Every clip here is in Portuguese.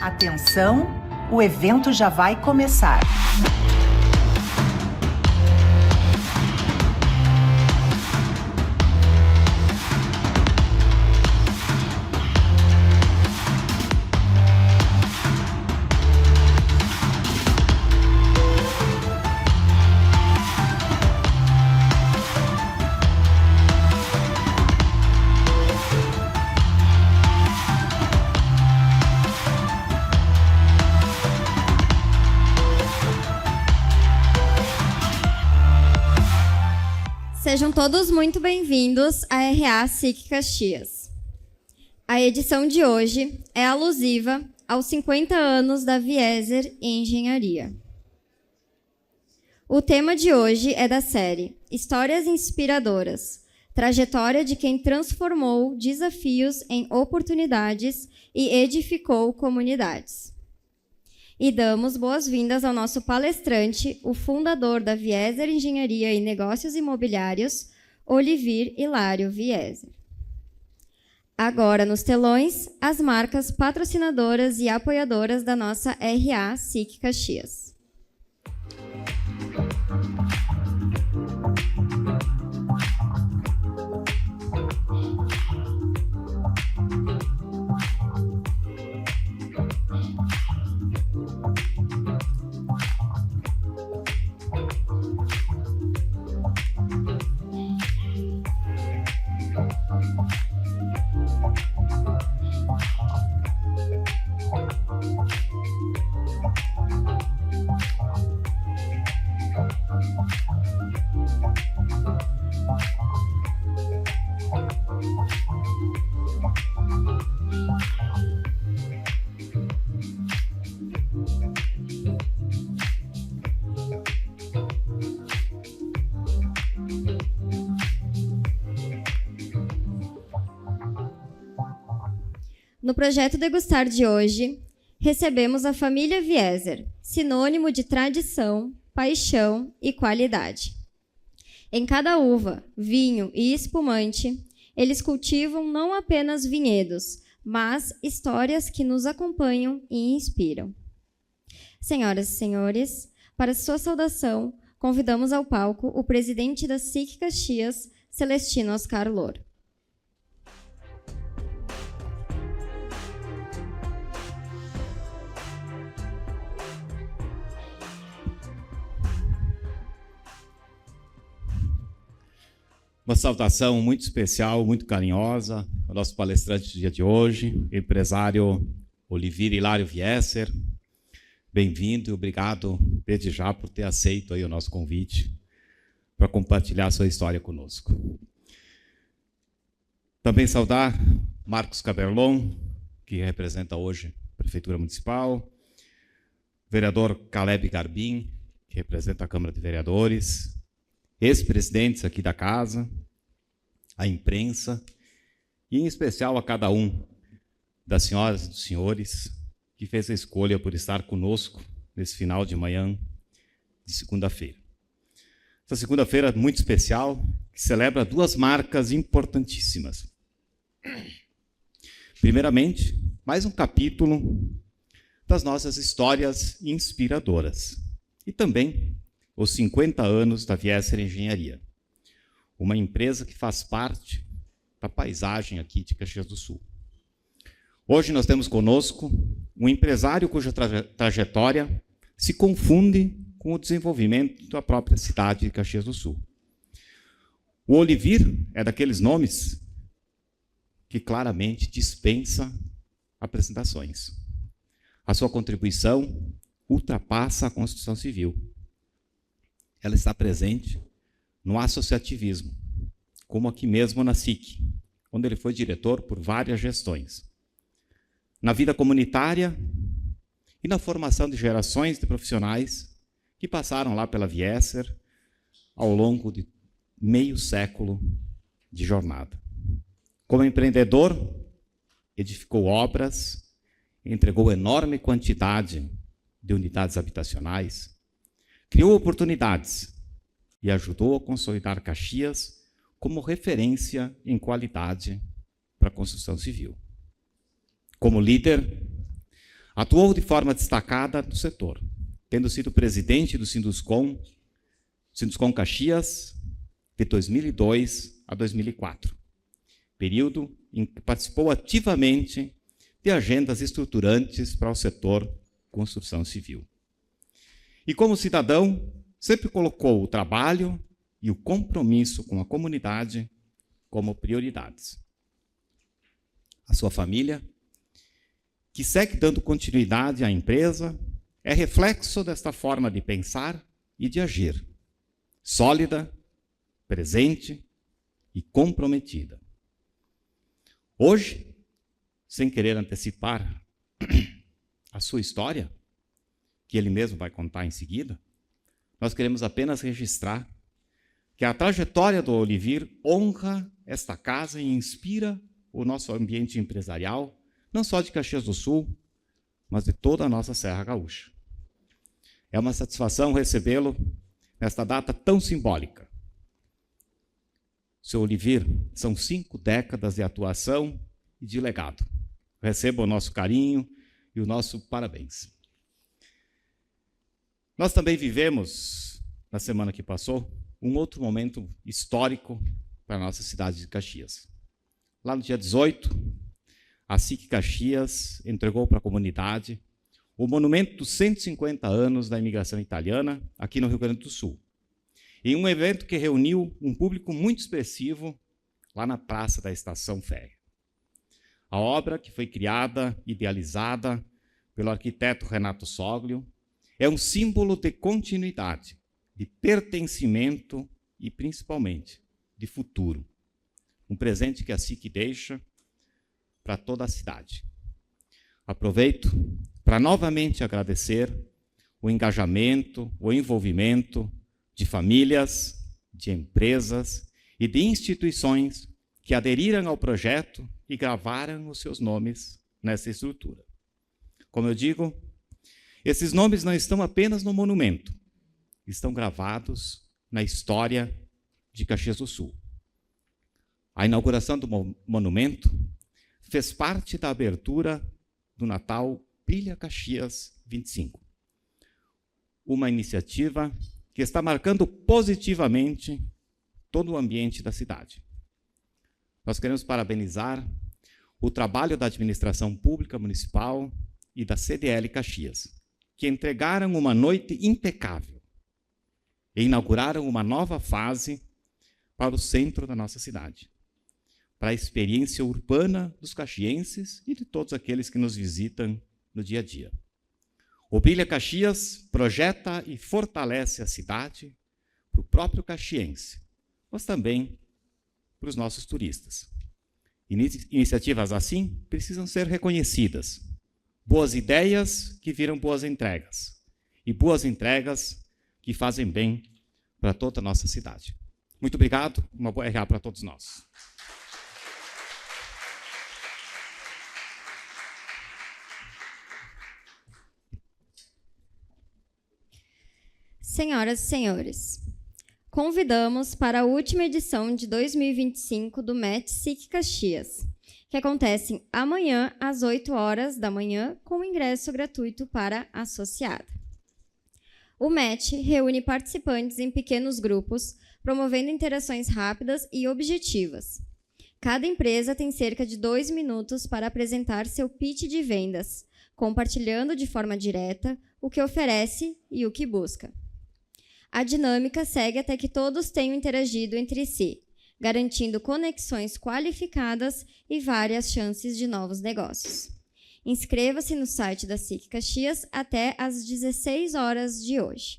Atenção, o evento já vai começar. Sejam todos muito bem-vindos à RA SIC Caxias. A edição de hoje é alusiva aos 50 anos da Vieser Engenharia. O tema de hoje é da série Histórias Inspiradoras, trajetória de quem transformou desafios em oportunidades e edificou comunidades. E damos boas-vindas ao nosso palestrante, o fundador da Vieser Engenharia e Negócios Imobiliários, Olivir Hilário Vieser. Agora, nos telões, as marcas patrocinadoras e apoiadoras da nossa RA SIC Caxias. No projeto Degustar de hoje, recebemos a família Vieser, sinônimo de tradição, paixão e qualidade. Em cada uva, vinho e espumante, eles cultivam não apenas vinhedos, mas histórias que nos acompanham e inspiram. Senhoras e senhores, para sua saudação, convidamos ao palco o presidente da SIC Caxias, Celestino Oscar Louro. Uma saudação muito especial, muito carinhosa ao nosso palestrante do dia de hoje, empresário Olivir Hilário Vieser. Bem-vindo e obrigado desde já por ter aceito aí o nosso convite para compartilhar sua história conosco. Também saudar Marcos Caberlon, que representa hoje a Prefeitura Municipal, vereador Caleb Garbim, que representa a Câmara de Vereadores, ex-presidentes aqui da casa, a imprensa, e em especial a cada um das senhoras e dos senhores que fez a escolha por estar conosco nesse final de manhã de segunda-feira. Essa segunda-feira muito especial, que celebra duas marcas importantíssimas. Primeiramente, mais um capítulo das nossas histórias inspiradoras. E também os 50 anos da Vieser Engenharia, uma empresa que faz parte da paisagem aqui de Caxias do Sul. Hoje nós temos conosco um empresário cuja trajetória se confunde com o desenvolvimento da própria cidade de Caxias do Sul. O Olivir é daqueles nomes que claramente dispensa apresentações. A sua contribuição ultrapassa a construção civil. Ela está presente no associativismo, como aqui mesmo na SIC, onde ele foi diretor por várias gestões. Na vida comunitária e na formação de gerações de profissionais que passaram lá pela Vieser ao longo de meio século de jornada. Como empreendedor, edificou obras, entregou enorme quantidade de unidades habitacionais, criou oportunidades e ajudou a consolidar Caxias como referência em qualidade para a construção civil. Como líder, Atuou de forma destacada no setor, tendo sido presidente do Sinduscom Caxias de 2002 a 2004, período em que participou ativamente de agendas estruturantes para o setor construção civil. E como cidadão, sempre colocou o trabalho e o compromisso com a comunidade como prioridades. A sua família, que segue dando continuidade à empresa, é reflexo desta forma de pensar e de agir, sólida, presente e comprometida. Hoje, sem querer antecipar a sua história, que ele mesmo vai contar em seguida, nós queremos apenas registrar que a trajetória do Olivir honra esta casa e inspira o nosso ambiente empresarial, não só de Caxias do Sul, mas de toda a nossa Serra Gaúcha. É uma satisfação recebê-lo nesta data tão simbólica. Seu Olivir, são 5 décadas de atuação e de legado. Receba o nosso carinho e o nosso parabéns. Nós também vivemos, na semana que passou, um outro momento histórico para a nossa cidade de Caxias. Lá no dia 18, a SIC Caxias entregou para a comunidade o monumento dos 150 anos da imigração italiana aqui no Rio Grande do Sul, em um evento que reuniu um público muito expressivo lá na Praça da Estação Férrea. A obra, que foi criada, idealizada pelo arquiteto Renato Soglio, é um símbolo de continuidade, de pertencimento e, principalmente, de futuro. Um presente que a SIC deixa para toda a cidade. Aproveito para novamente agradecer o engajamento, o envolvimento de famílias, de empresas e de instituições que aderiram ao projeto e gravaram os seus nomes nessa estrutura. Como eu digo, esses nomes não estão apenas no monumento, estão gravados na história de Caxias do Sul. A inauguração do monumento fez parte da abertura do Natal Brilha Caxias 25, uma iniciativa que está marcando positivamente todo o ambiente da cidade. Nós queremos parabenizar o trabalho da administração pública municipal e da CDL Caxias, que entregaram uma noite impecável e inauguraram uma nova fase para o centro da nossa cidade, para a experiência urbana dos caxienses e de todos aqueles que nos visitam no dia a dia. O Brilha Caxias projeta e fortalece a cidade para o próprio caxiense, mas também para os nossos turistas. Iniciativas assim precisam ser reconhecidas. Boas ideias que viram boas entregas, e boas entregas que fazem bem para toda a nossa cidade. Muito obrigado, uma boa RH para todos nós. Senhoras e senhores, convidamos para a última edição de 2025 do MET SIC Caxias, que acontece amanhã às 8 horas da manhã, com ingresso gratuito para associada. O MET reúne participantes em pequenos grupos, promovendo interações rápidas e objetivas. Cada empresa tem cerca de 2 minutos para apresentar seu pitch de vendas, compartilhando de forma direta o que oferece e o que busca. A dinâmica segue até que todos tenham interagido entre si, garantindo conexões qualificadas e várias chances de novos negócios. Inscreva-se no site da SIC Caxias até às 16 horas de hoje.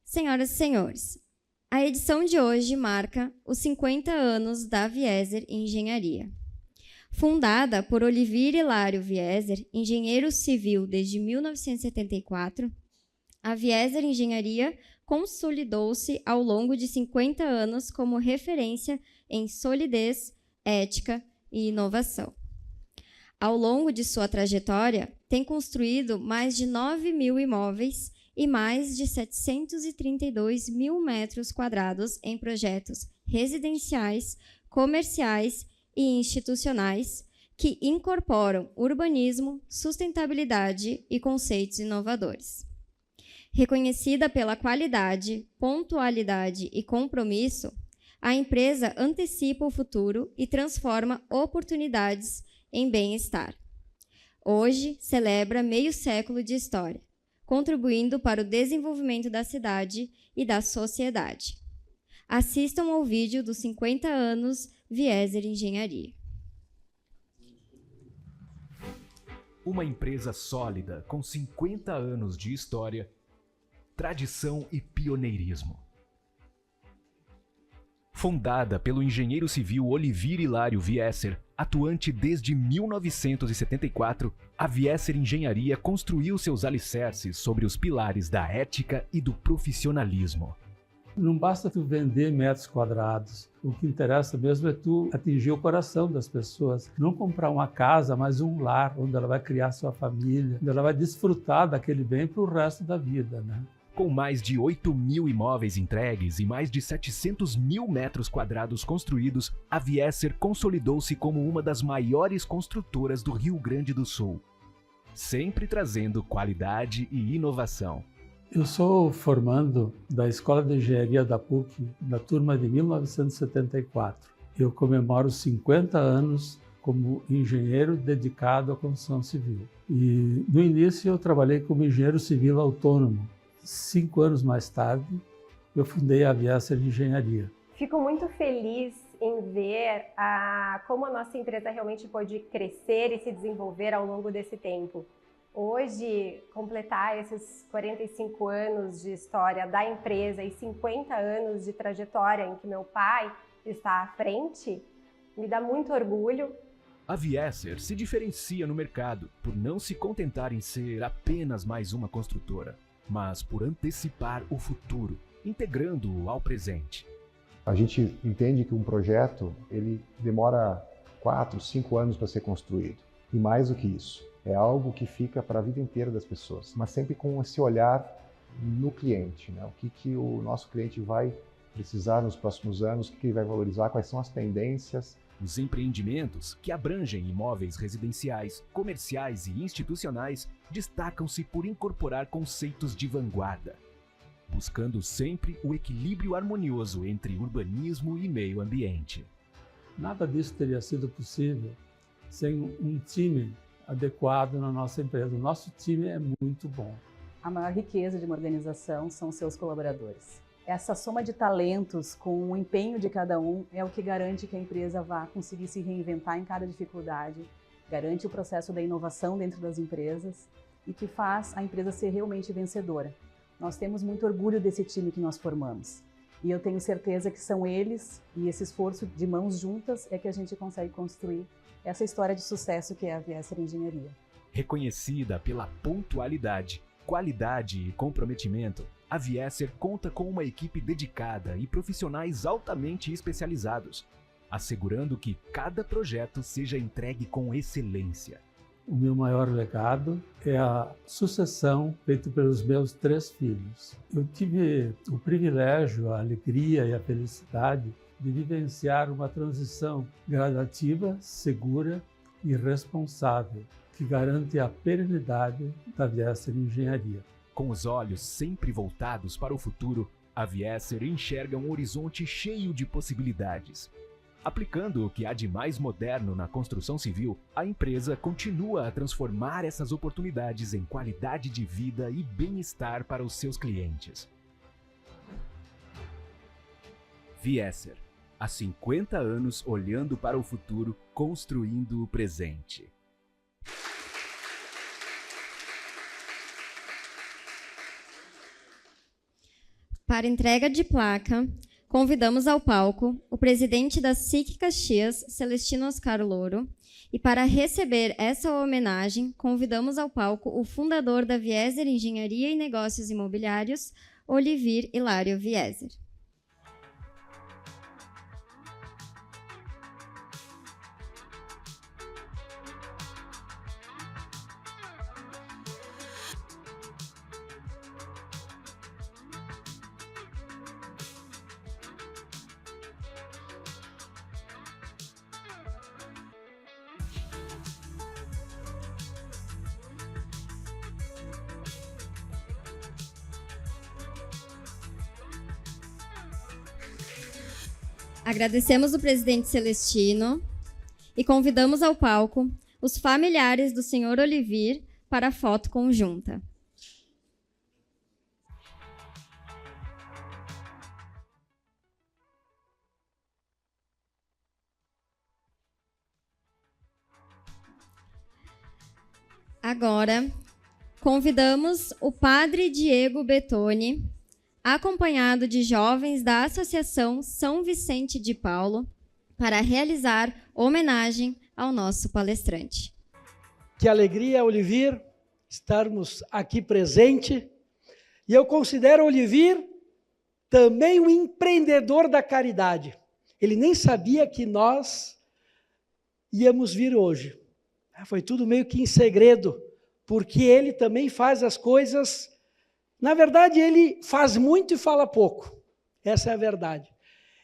Senhoras e senhores, a edição de hoje marca os 50 anos da Vieser Engenharia. Fundada por Olivir Hilário Vieser, engenheiro civil desde 1974, a Vieser Engenharia consolidou-se ao longo de 50 anos como referência em solidez, ética e inovação. Ao longo de sua trajetória, tem construído mais de 9.000 imóveis e mais de 732 mil metros quadrados em projetos residenciais, comerciais e institucionais, que incorporam urbanismo, sustentabilidade e conceitos inovadores. Reconhecida pela qualidade, pontualidade e compromisso, a empresa antecipa o futuro e transforma oportunidades em bem-estar. Hoje, celebra meio século de história, contribuindo para o desenvolvimento da cidade e da sociedade. Assistam ao vídeo dos 50 anos Vieser Engenharia. Uma empresa sólida com 50 anos de história, tradição e pioneirismo. Fundada pelo engenheiro civil Olivir Hilário Vieser, atuante desde 1974, a Vieser Engenharia construiu seus alicerces sobre os pilares da ética e do profissionalismo. Não basta tu vender metros quadrados. O que interessa mesmo é tu atingir o coração das pessoas. Não comprar uma casa, mas um lar, onde ela vai criar sua família, onde ela vai desfrutar daquele bem para o resto da vida, né? Com mais de 8.000 imóveis entregues e mais de 700.000 metros quadrados construídos, a Vieser consolidou-se como uma das maiores construtoras do Rio Grande do Sul, sempre trazendo qualidade e inovação. Eu sou formando da Escola de Engenharia da PUC, da turma de 1974. Eu comemoro 50 anos como engenheiro dedicado à construção civil. E no início eu trabalhei como engenheiro civil autônomo. 5 anos mais tarde, eu fundei a Vieser Engenharia. Fico muito feliz em ver como a nossa empresa realmente pôde crescer e se desenvolver ao longo desse tempo. Hoje, completar esses 45 anos de história da empresa e 50 anos de trajetória em que meu pai está à frente, me dá muito orgulho. A Vieser se diferencia no mercado por não se contentar em ser apenas mais uma construtora, mas por antecipar o futuro, integrando-o ao presente. A gente entende que um projeto ele demora 4, 5 anos para ser construído. E mais do que isso, é algo que fica para a vida inteira das pessoas, mas sempre com esse olhar no cliente, né? O que o nosso cliente vai precisar nos próximos anos, o que ele vai valorizar, quais são as tendências. Os empreendimentos, que abrangem imóveis residenciais, comerciais e institucionais, destacam-se por incorporar conceitos de vanguarda, buscando sempre o equilíbrio harmonioso entre urbanismo e meio ambiente. Nada disso teria sido possível sem um time adequado na nossa empresa. O nosso time é muito bom. A maior riqueza de uma organização são seus colaboradores. Essa soma de talentos com o empenho de cada um é o que garante que a empresa vá conseguir se reinventar em cada dificuldade, garante o processo da inovação dentro das empresas e que faz a empresa ser realmente vencedora. Nós temos muito orgulho desse time que nós formamos e eu tenho certeza que são eles e esse esforço de mãos juntas é que a gente consegue construir essa história de sucesso que é a Vieser Engenharia. Reconhecida pela pontualidade, qualidade e comprometimento, a Vieser conta com uma equipe dedicada e profissionais altamente especializados, assegurando que cada projeto seja entregue com excelência. O meu maior legado é a sucessão feita pelos meus 3 filhos. Eu tive o privilégio, a alegria e a felicidade de vivenciar uma transição gradativa, segura e responsável, que garante a perenidade da Vieser Engenharia. Com os olhos sempre voltados para o futuro, a Vieser enxerga um horizonte cheio de possibilidades. Aplicando o que há de mais moderno na construção civil, a empresa continua a transformar essas oportunidades em qualidade de vida e bem-estar para os seus clientes. Vieser, há 50 anos olhando para o futuro, construindo o presente. Para entrega de placa, convidamos ao palco o presidente da SIC Caxias, Celestino Oscar Louro, e para receber essa homenagem, convidamos ao palco o fundador da Vieser Engenharia e Negócios Imobiliários, Olivir Hilário Vieser. Agradecemos o presidente Celestino e convidamos ao palco os familiares do senhor Olivir para a foto conjunta. Agora, convidamos o padre Diego Betoni, acompanhado de jovens da Associação São Vicente de Paulo, para realizar homenagem ao nosso palestrante. Que alegria, Olivir, estarmos aqui presente. E eu considero Olivir também um empreendedor da caridade. Ele nem sabia que nós íamos vir hoje. Foi tudo meio que em segredo, porque ele também faz as coisas... Na verdade, ele faz muito e fala pouco. Essa é a verdade.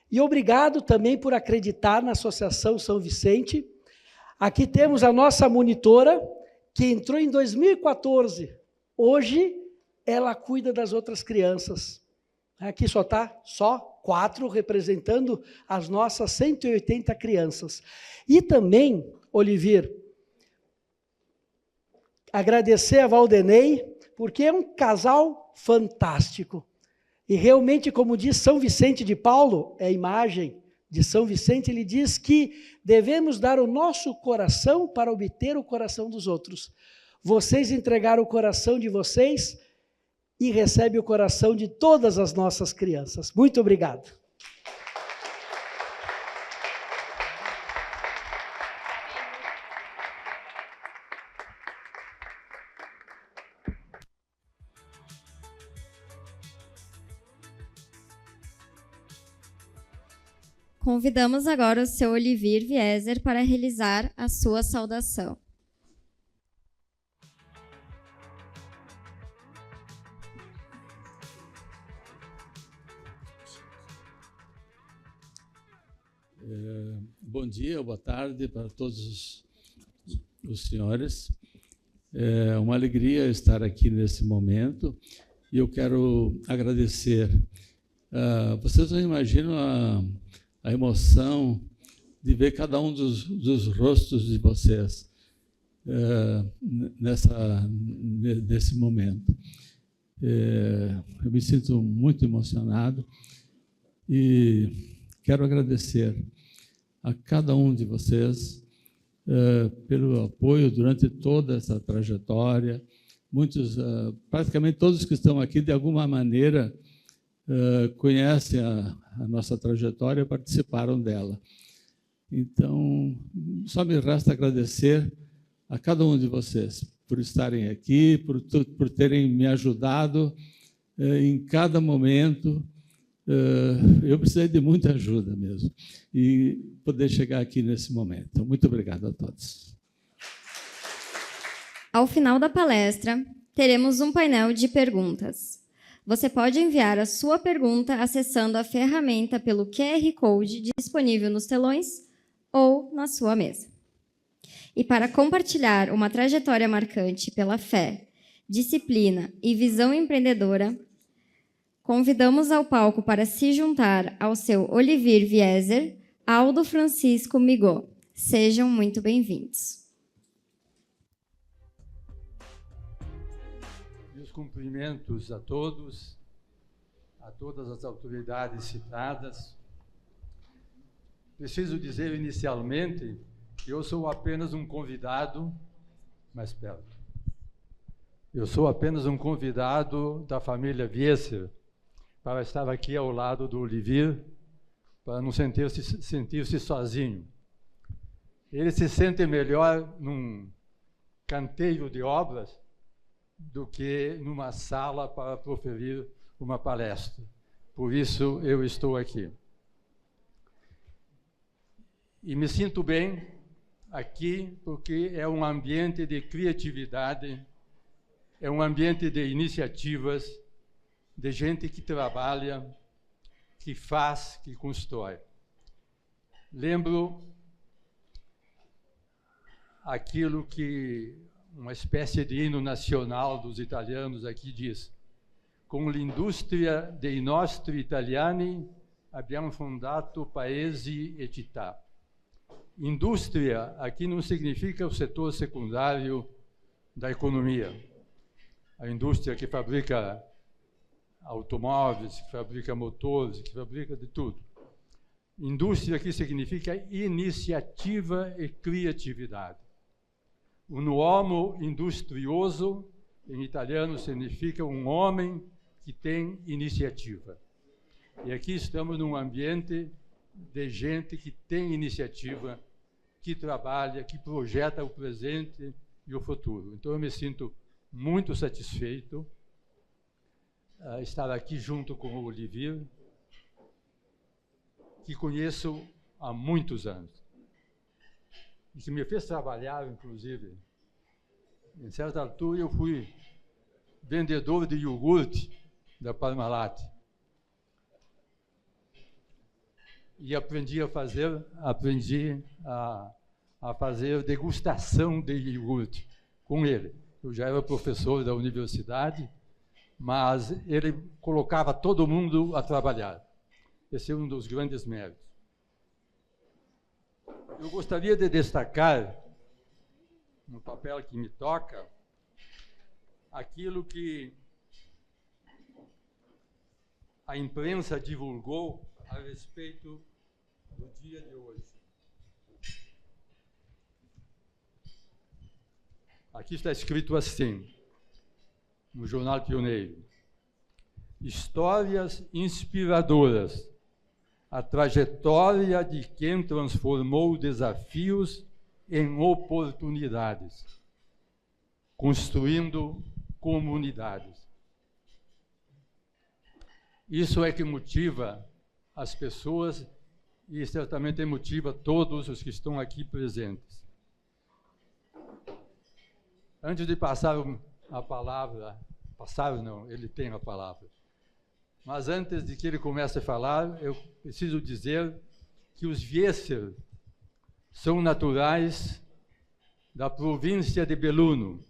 E obrigado também por acreditar na Associação São Vicente. Aqui temos a nossa monitora, que entrou em 2014. Hoje, ela cuida das outras crianças. Aqui só 4 representando as nossas 180 crianças. E também, Olivir, agradecer a Valdenei, porque é um casal fantástico. E realmente, como diz São Vicente de Paulo, é a imagem de São Vicente, ele diz que devemos dar o nosso coração para obter o coração dos outros. Vocês entregaram o coração de vocês e recebem o coração de todas as nossas crianças. Muito obrigado. Convidamos agora o seu Olivir Vieser para realizar a sua saudação. Bom dia, boa tarde para todos os senhores. É uma alegria estar aqui nesse momento e eu quero agradecer. Vocês não imaginam a emoção de ver cada um dos rostos de vocês nesse momento. Eu me sinto muito emocionado e quero agradecer a cada um de vocês pelo apoio durante toda essa trajetória. Muitos, praticamente todos que estão aqui, de alguma maneira, conhecem a nossa trajetória, participaram dela. Então, só me resta agradecer a cada um de vocês por estarem aqui, por terem me ajudado em cada momento. Eu precisei de muita ajuda mesmo, e poder chegar aqui nesse momento. Muito obrigado a todos. Ao final da palestra, teremos um painel de perguntas. Você pode enviar a sua pergunta acessando a ferramenta pelo QR Code disponível nos telões ou na sua mesa. E para compartilhar uma trajetória marcante pela fé, disciplina e visão empreendedora, convidamos ao palco para se juntar ao seu Olivir Vieser, Aldo Francisco Migot. Sejam muito bem-vindos. Meus cumprimentos a todas as autoridades citadas. Preciso dizer inicialmente que eu sou apenas um convidado, mais perto. Eu sou apenas um convidado da família Vieser para estar aqui ao lado do Olivir, para não sentir-se sozinho. Ele se sente melhor num canteiro de obras do que numa sala para proferir uma palestra. Por isso eu estou aqui. E me sinto bem aqui porque é um ambiente de criatividade, é um ambiente de iniciativas, de gente que trabalha, que faz, que constrói. Lembro aquilo que uma espécie de hino nacional dos italianos aqui diz: com l'industria dei nostri italiani abbiamo fondato paesi e città. Indústria aqui não significa o setor secundário da economia. A indústria que fabrica automóveis, que fabrica motores, que fabrica de tudo. Indústria aqui significa iniciativa e criatividade. Un uomo industrioso, em italiano, significa um homem que tem iniciativa. E aqui estamos num ambiente de gente que tem iniciativa, que trabalha, que projeta o presente e o futuro. Então eu me sinto muito satisfeito estar aqui junto com o Olivier, que conheço há muitos anos. E que me fez trabalhar, inclusive. Em certa altura eu fui vendedor de iogurte da Parmalat. E aprendi a fazer degustação de iogurte com ele. Eu já era professor da universidade, mas ele colocava todo mundo a trabalhar. Esse é um dos grandes méritos. Eu gostaria de destacar, no papel que me toca, aquilo que a imprensa divulgou a respeito do dia de hoje. Aqui está escrito assim, no Jornal Pioneiro: histórias inspiradoras, a trajetória de quem transformou desafios em oportunidades, construindo comunidades. Isso é que motiva as pessoas e certamente motiva todos os que estão aqui presentes. Antes de passar a palavra, ele tem a palavra. Mas antes de que ele comece a falar, eu preciso dizer que os Viesser são naturais da província de Belluno,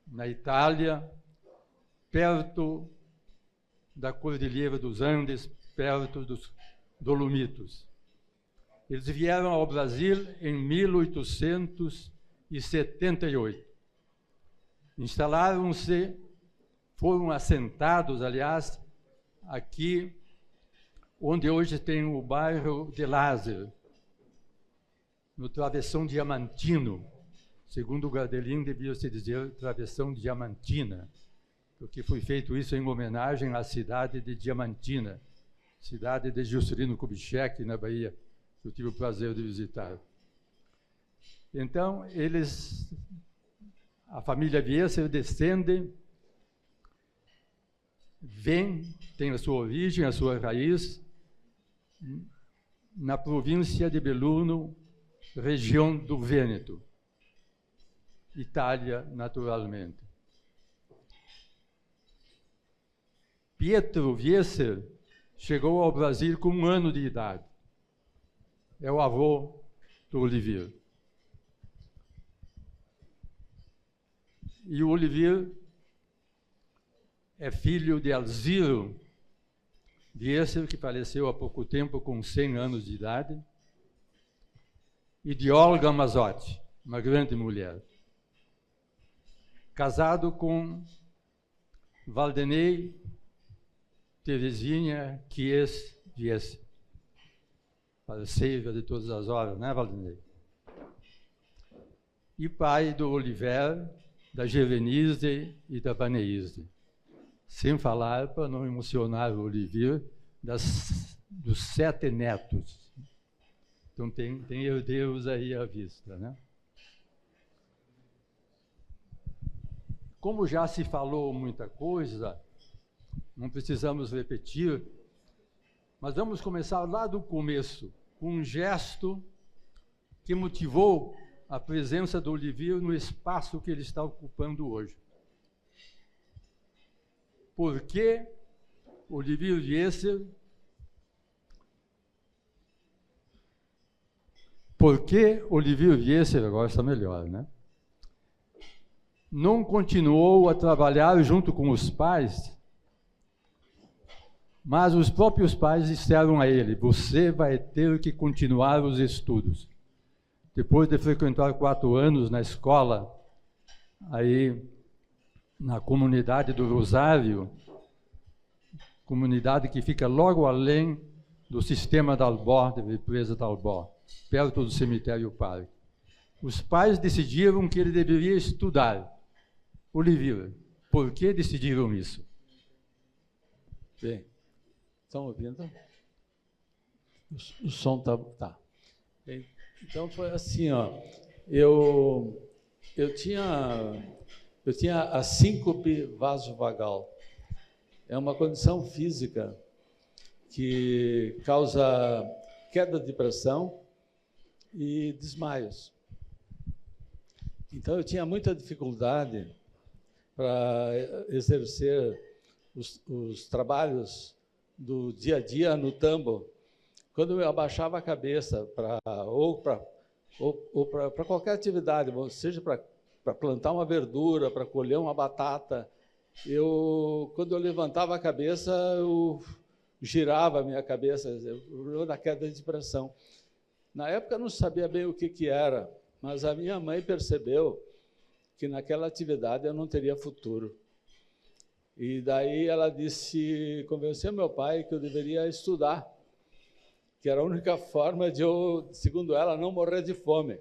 na Itália, perto da Cordilheira dos Andes, perto dos Dolomitos. Eles vieram ao Brasil em 1878. Instalaram-se, foram assentados, aliás, aqui onde hoje tem o bairro de Lázaro, no Travessão Diamantino. Segundo o Gardelin, devia-se dizer Travessão Diamantina, porque foi feito isso em homenagem à cidade de Diamantina, cidade de Juscelino Kubitschek, na Bahia, que eu tive o prazer de visitar. Então, a família Viesser descende, tem a sua origem, a sua raiz, na província de Belluno, região do Vêneto, Itália, naturalmente. Pietro Viesser chegou ao Brasil com 1 ano de idade. É o avô do Olivier. E o Olivier é filho de Alziro Viesser, que faleceu há pouco tempo com 100 anos de idade, e de Olga Mazotti, uma grande mulher. Casado com Valdenei Terezinha Chies Viesser. Parceira de todas as horas, né, Valdenei? E pai do Oliver, da Gevenise e da Vaneise. Sem falar, para não emocionar o Olivier, dos 7 netos. Então tem herdeiros aí à vista, né? Como já se falou muita coisa, não precisamos repetir, mas vamos começar lá do começo, com um gesto que motivou a presença do Olivier no espaço que ele está ocupando hoje. Por que Olivier Viesser? Por que Olivier Viesser, agora está melhor, né? Não continuou a trabalhar junto com os pais Mas os próprios pais disseram a ele: você vai ter que continuar os estudos. Depois de frequentar 4 anos na escola, aí na comunidade do Rosário, comunidade que fica logo além do sistema da Albó, da represa da Albó, perto do cemitério Parque. Os pais decidiram que ele deveria estudar. Oliveira, por que decidiram isso? Bem, estão ouvindo? O som tá. Então foi assim, ó. Eu tinha a síncope vasovagal. É uma condição física que causa queda de pressão e desmaios. Então eu tinha muita dificuldade para exercer os trabalhos do dia a dia no tambo. Quando eu abaixava a cabeça para qualquer atividade, seja para plantar uma verdura, para colher uma batata, quando eu levantava a cabeça, eu girava a minha cabeça, eu da queda de pressão. Na época eu não sabia bem o que era, mas a minha mãe percebeu que naquela atividade eu não teria futuro. E daí ela convenceu meu pai que eu deveria estudar, que era a única forma de eu, segundo ela, não morrer de fome.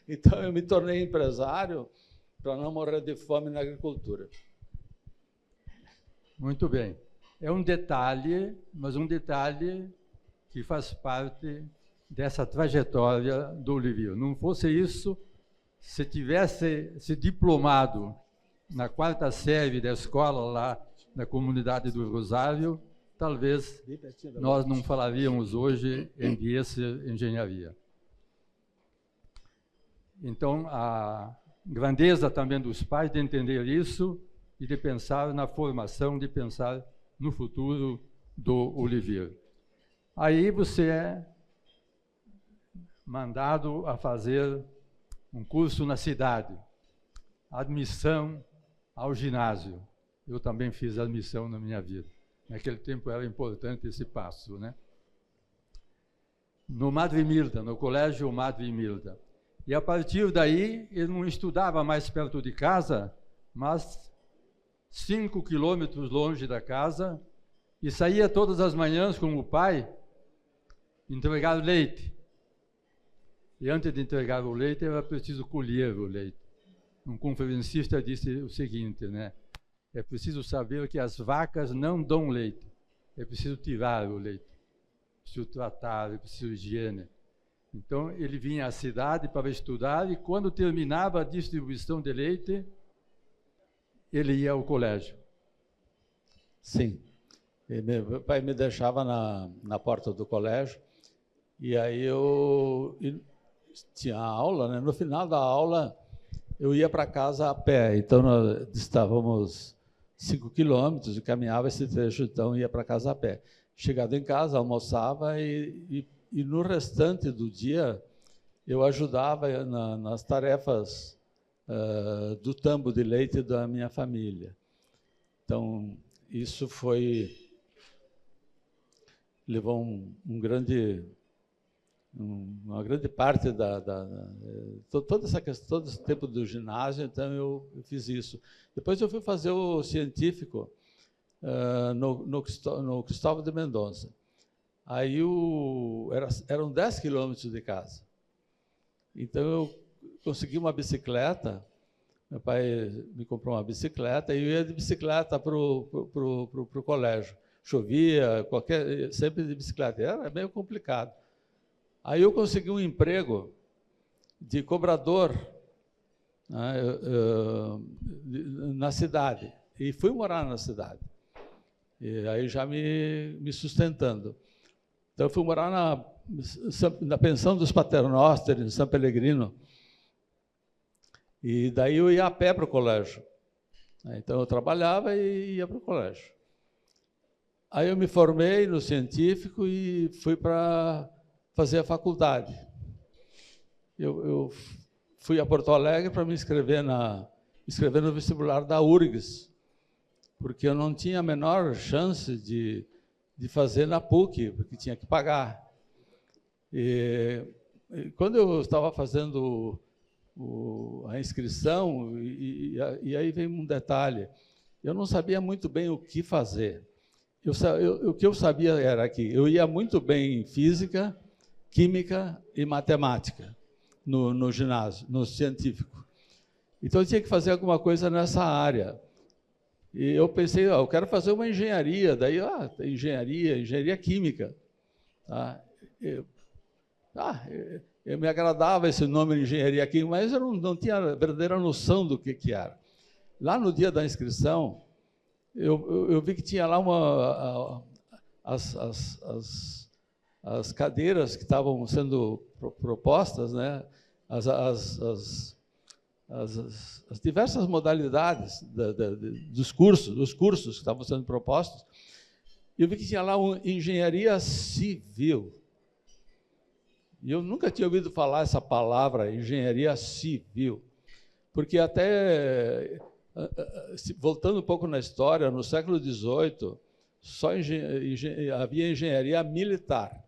Então eu me tornei empresário para não morrer de fome na agricultura. Muito bem. É um detalhe, mas um detalhe que faz parte dessa trajetória do Oliveira. Não fosse isso, se tivesse se diplomado na 4ª série da escola lá na comunidade do Rosário, talvez nós não falaríamos hoje em Viesser Engenharia. Então, a grandeza também dos pais de entender isso e de pensar na formação, de pensar no futuro do Oliveira. Aí você é mandado a fazer um curso na cidade, admissão ao ginásio. Eu também fiz admissão na minha vida. Naquele tempo era importante esse passo, né? No Madre Milda, no colégio Madre Milda. E a partir daí, ele não estudava mais perto de casa, mas 5 quilômetros longe da casa, e saía todas as manhãs com o pai entregar leite. E antes de entregar o leite, era preciso colher o leite. Um conferencista disse o seguinte, né? É preciso saber que as vacas não dão leite. É preciso tirar o leite. É preciso tratar, é preciso higiene. Então, ele vinha à cidade para estudar e, quando terminava a distribuição de leite, ele ia ao colégio. Sim. Meu pai me deixava na porta do colégio e aí eu tinha aula, né? No final da aula, eu ia para casa a pé. Então, nós estávamos 5 quilômetros e caminhava esse trecho, então ia para casa a pé. Chegado em casa, almoçava e no restante do dia eu ajudava nas tarefas do tambo de leite da minha família. Então, isso levou uma grande parte toda essa questão, todo esse tempo do ginásio, então eu fiz isso. Depois eu fui fazer o científico no Cristóvão de Mendonça. Aí eram 10 quilômetros de casa. Então eu consegui uma bicicleta, meu pai me comprou uma bicicleta e eu ia de bicicleta para o colégio. Chovia, sempre de bicicleta, era meio complicado. Aí eu consegui um emprego de cobrador, né, na cidade, e fui morar na cidade. E aí já me sustentando. Então eu fui morar na pensão dos Paternoster, em São Pellegrino, e daí eu ia a pé para o colégio. Então eu trabalhava e ia para o colégio. Aí eu me formei no científico e fui para fazer a faculdade. Eu fui a Porto Alegre para me inscrever no vestibular da URGS, porque eu não tinha a menor chance de fazer na PUC, porque tinha que pagar. E quando eu estava fazendo a inscrição, e aí vem um detalhe, eu não sabia muito bem o que fazer. O que eu sabia era que eu ia muito bem em física, química e matemática no ginásio, no científico. Então eu tinha que fazer alguma coisa nessa área. E eu pensei, eu quero fazer uma engenharia, daí engenharia química. Tá? Eu me agradava esse nome de engenharia química, mas eu não tinha a verdadeira noção do que era. Lá no dia da inscrição, eu vi que tinha lá as cadeiras que estavam sendo propostas, né? As diversas modalidades dos cursos que estavam sendo propostos. E eu vi que tinha lá uma engenharia civil. E eu nunca tinha ouvido falar essa palavra, engenharia civil, porque até, voltando um pouco na história, no século XVIII, só havia engenharia militar.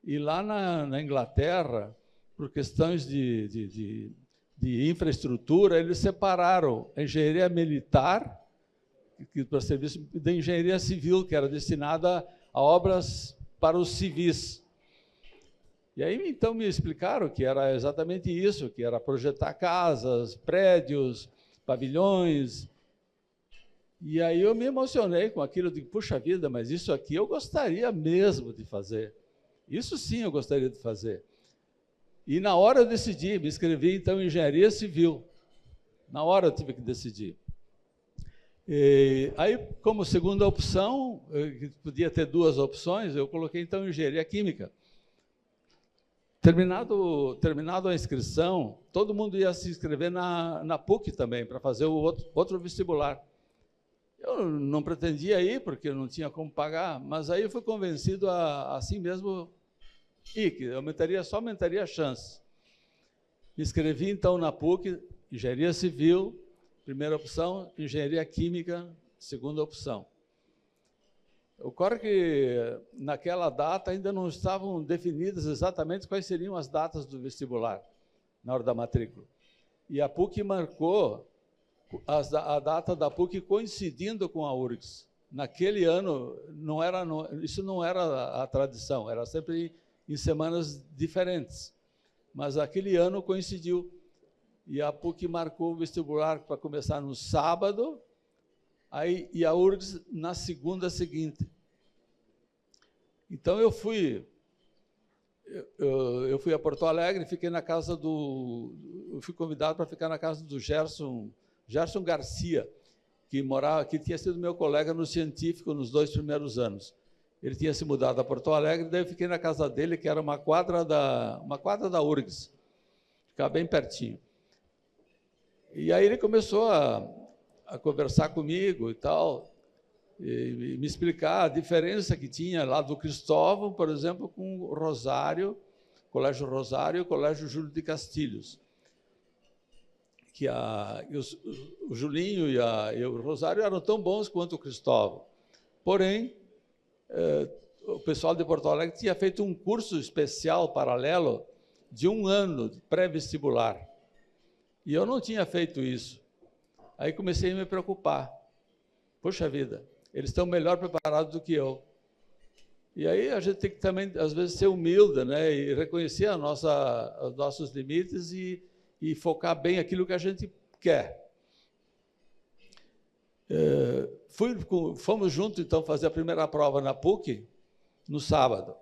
E lá na Inglaterra, por questões de infraestrutura, eles separaram a engenharia militar, para serviço, da engenharia civil, que era destinada a obras para os civis. E aí, então, me explicaram que era exatamente isso, que era projetar casas, prédios, pavilhões. E aí eu me emocionei com aquilo, digo, puxa vida, mas isso aqui eu gostaria mesmo de fazer. Isso sim eu gostaria de fazer. E na hora eu decidi, me inscrevi então em engenharia civil. Na hora eu tive que decidir. E aí, como segunda opção, podia ter duas opções, eu coloquei então engenharia química. Terminado a inscrição, todo mundo ia se inscrever na PUC também, para fazer o outro vestibular. Eu não pretendia ir, porque eu não tinha como pagar, mas aí eu fui convencido a assim mesmo ir, que só aumentaria a chance. Me inscrevi então na PUC, engenharia civil, primeira opção, engenharia química, segunda opção. Ocorre que naquela data ainda não estavam definidas exatamente quais seriam as datas do vestibular, na hora da matrícula. E a PUC marcou a data da PUC coincidindo com a URGS. Naquele ano, isso não era a tradição, era sempre em semanas diferentes. Mas aquele ano coincidiu. E a PUC marcou o vestibular para começar no sábado, e a URGS na segunda seguinte. Então eu fui a Porto Alegre, fiquei na casa eu fui convidado para ficar na casa do Gerson Garcia, que tinha sido meu colega no científico nos 2 primeiros anos. Ele tinha se mudado a Porto Alegre, daí eu fiquei na casa dele, que era uma quadra da URGS, ficava bem pertinho. E aí ele começou a conversar comigo e tal, e me explicar a diferença que tinha lá do Cristóvão, por exemplo, com o Rosário, Colégio Rosário e o Colégio Júlio de Castilhos. Que o Julinho e o Rosário eram tão bons quanto o Cristóvão. Porém, o pessoal de Porto Alegre tinha feito um curso especial paralelo de 1 ano, pré-vestibular. E eu não tinha feito isso. Aí comecei a me preocupar. Poxa vida, eles estão melhor preparados do que eu. E aí a gente tem que também, às vezes, ser humilde, né? E reconhecer os nossos limites e focar bem aquilo que a gente quer. Fomos juntos, então, fazer a primeira prova na PUC, no sábado.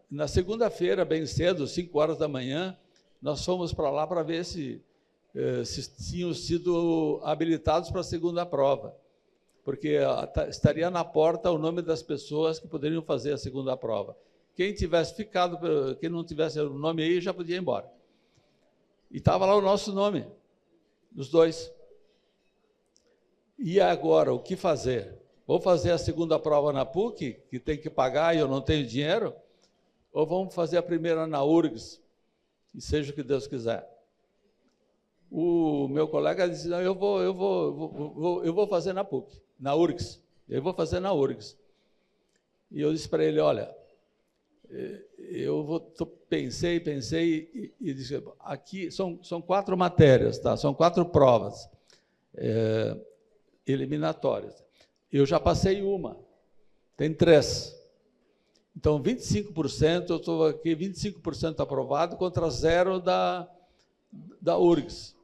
Na segunda-feira, bem cedo, 5 horas da manhã, nós fomos para lá para ver se tinham sido habilitados para a segunda prova, porque estaria na porta o nome das pessoas que poderiam fazer a segunda prova. Quem não tivesse o nome aí, já podia ir embora. E estava lá o nosso nome, dos dois. E agora, o que fazer? Vou fazer a segunda prova na PUC, que tem que pagar e eu não tenho dinheiro? Ou vamos fazer a primeira na URGS, e seja o que Deus quiser? o meu colega disse, não, eu vou fazer na PUC, na URGS. Eu vou fazer na URGS. E eu disse para ele, olha, pensei e disse, aqui são 4 matérias, tá? São 4 provas eliminatórias. Eu já passei uma, tem 3. Então, 25%, eu estou aqui, 25% aprovado contra 0 da URGS.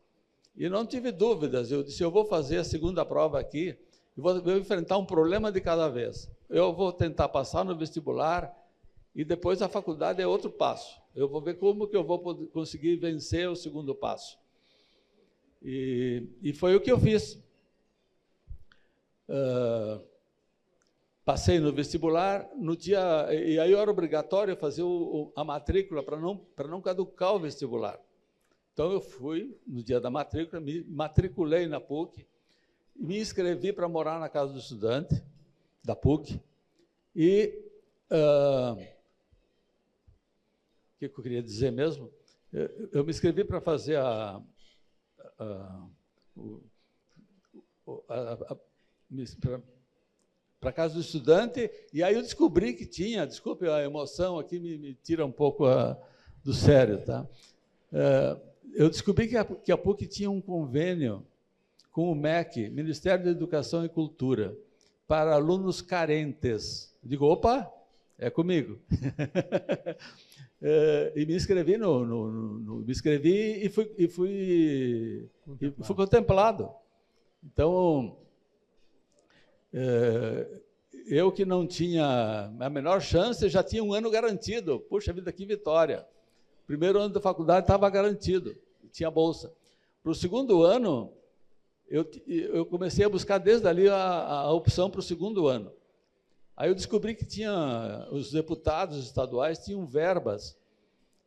E não tive dúvidas, eu disse, eu vou fazer a segunda prova aqui, e vou enfrentar um problema de cada vez. Eu vou tentar passar no vestibular, e depois a faculdade é outro passo. Eu vou ver como que eu vou conseguir vencer o segundo passo. E foi o que eu fiz. Passei no vestibular, e aí era obrigatório fazer a matrícula para não caducar o vestibular. Então, eu fui, no dia da matrícula, me matriculei na PUC, me inscrevi para morar na casa do estudante da PUC, e o que eu queria dizer mesmo? Eu me inscrevi para fazer para a casa do estudante, e aí eu descobri que tinha, desculpe a emoção aqui, me tira um pouco do sério, tá? Eu descobri que a PUC tinha um convênio com o MEC, Ministério da Educação e Cultura, para alunos carentes. Eu digo, opa, é comigo. E me inscrevi me inscrevi e fui contemplado. Então, eu que não tinha a menor chance, já tinha um ano garantido. Puxa vida, que vitória! Primeiro ano da faculdade estava garantido, tinha bolsa. Para o segundo ano, eu comecei a buscar desde ali a opção para o segundo ano. Aí eu descobri que os deputados estaduais tinham verbas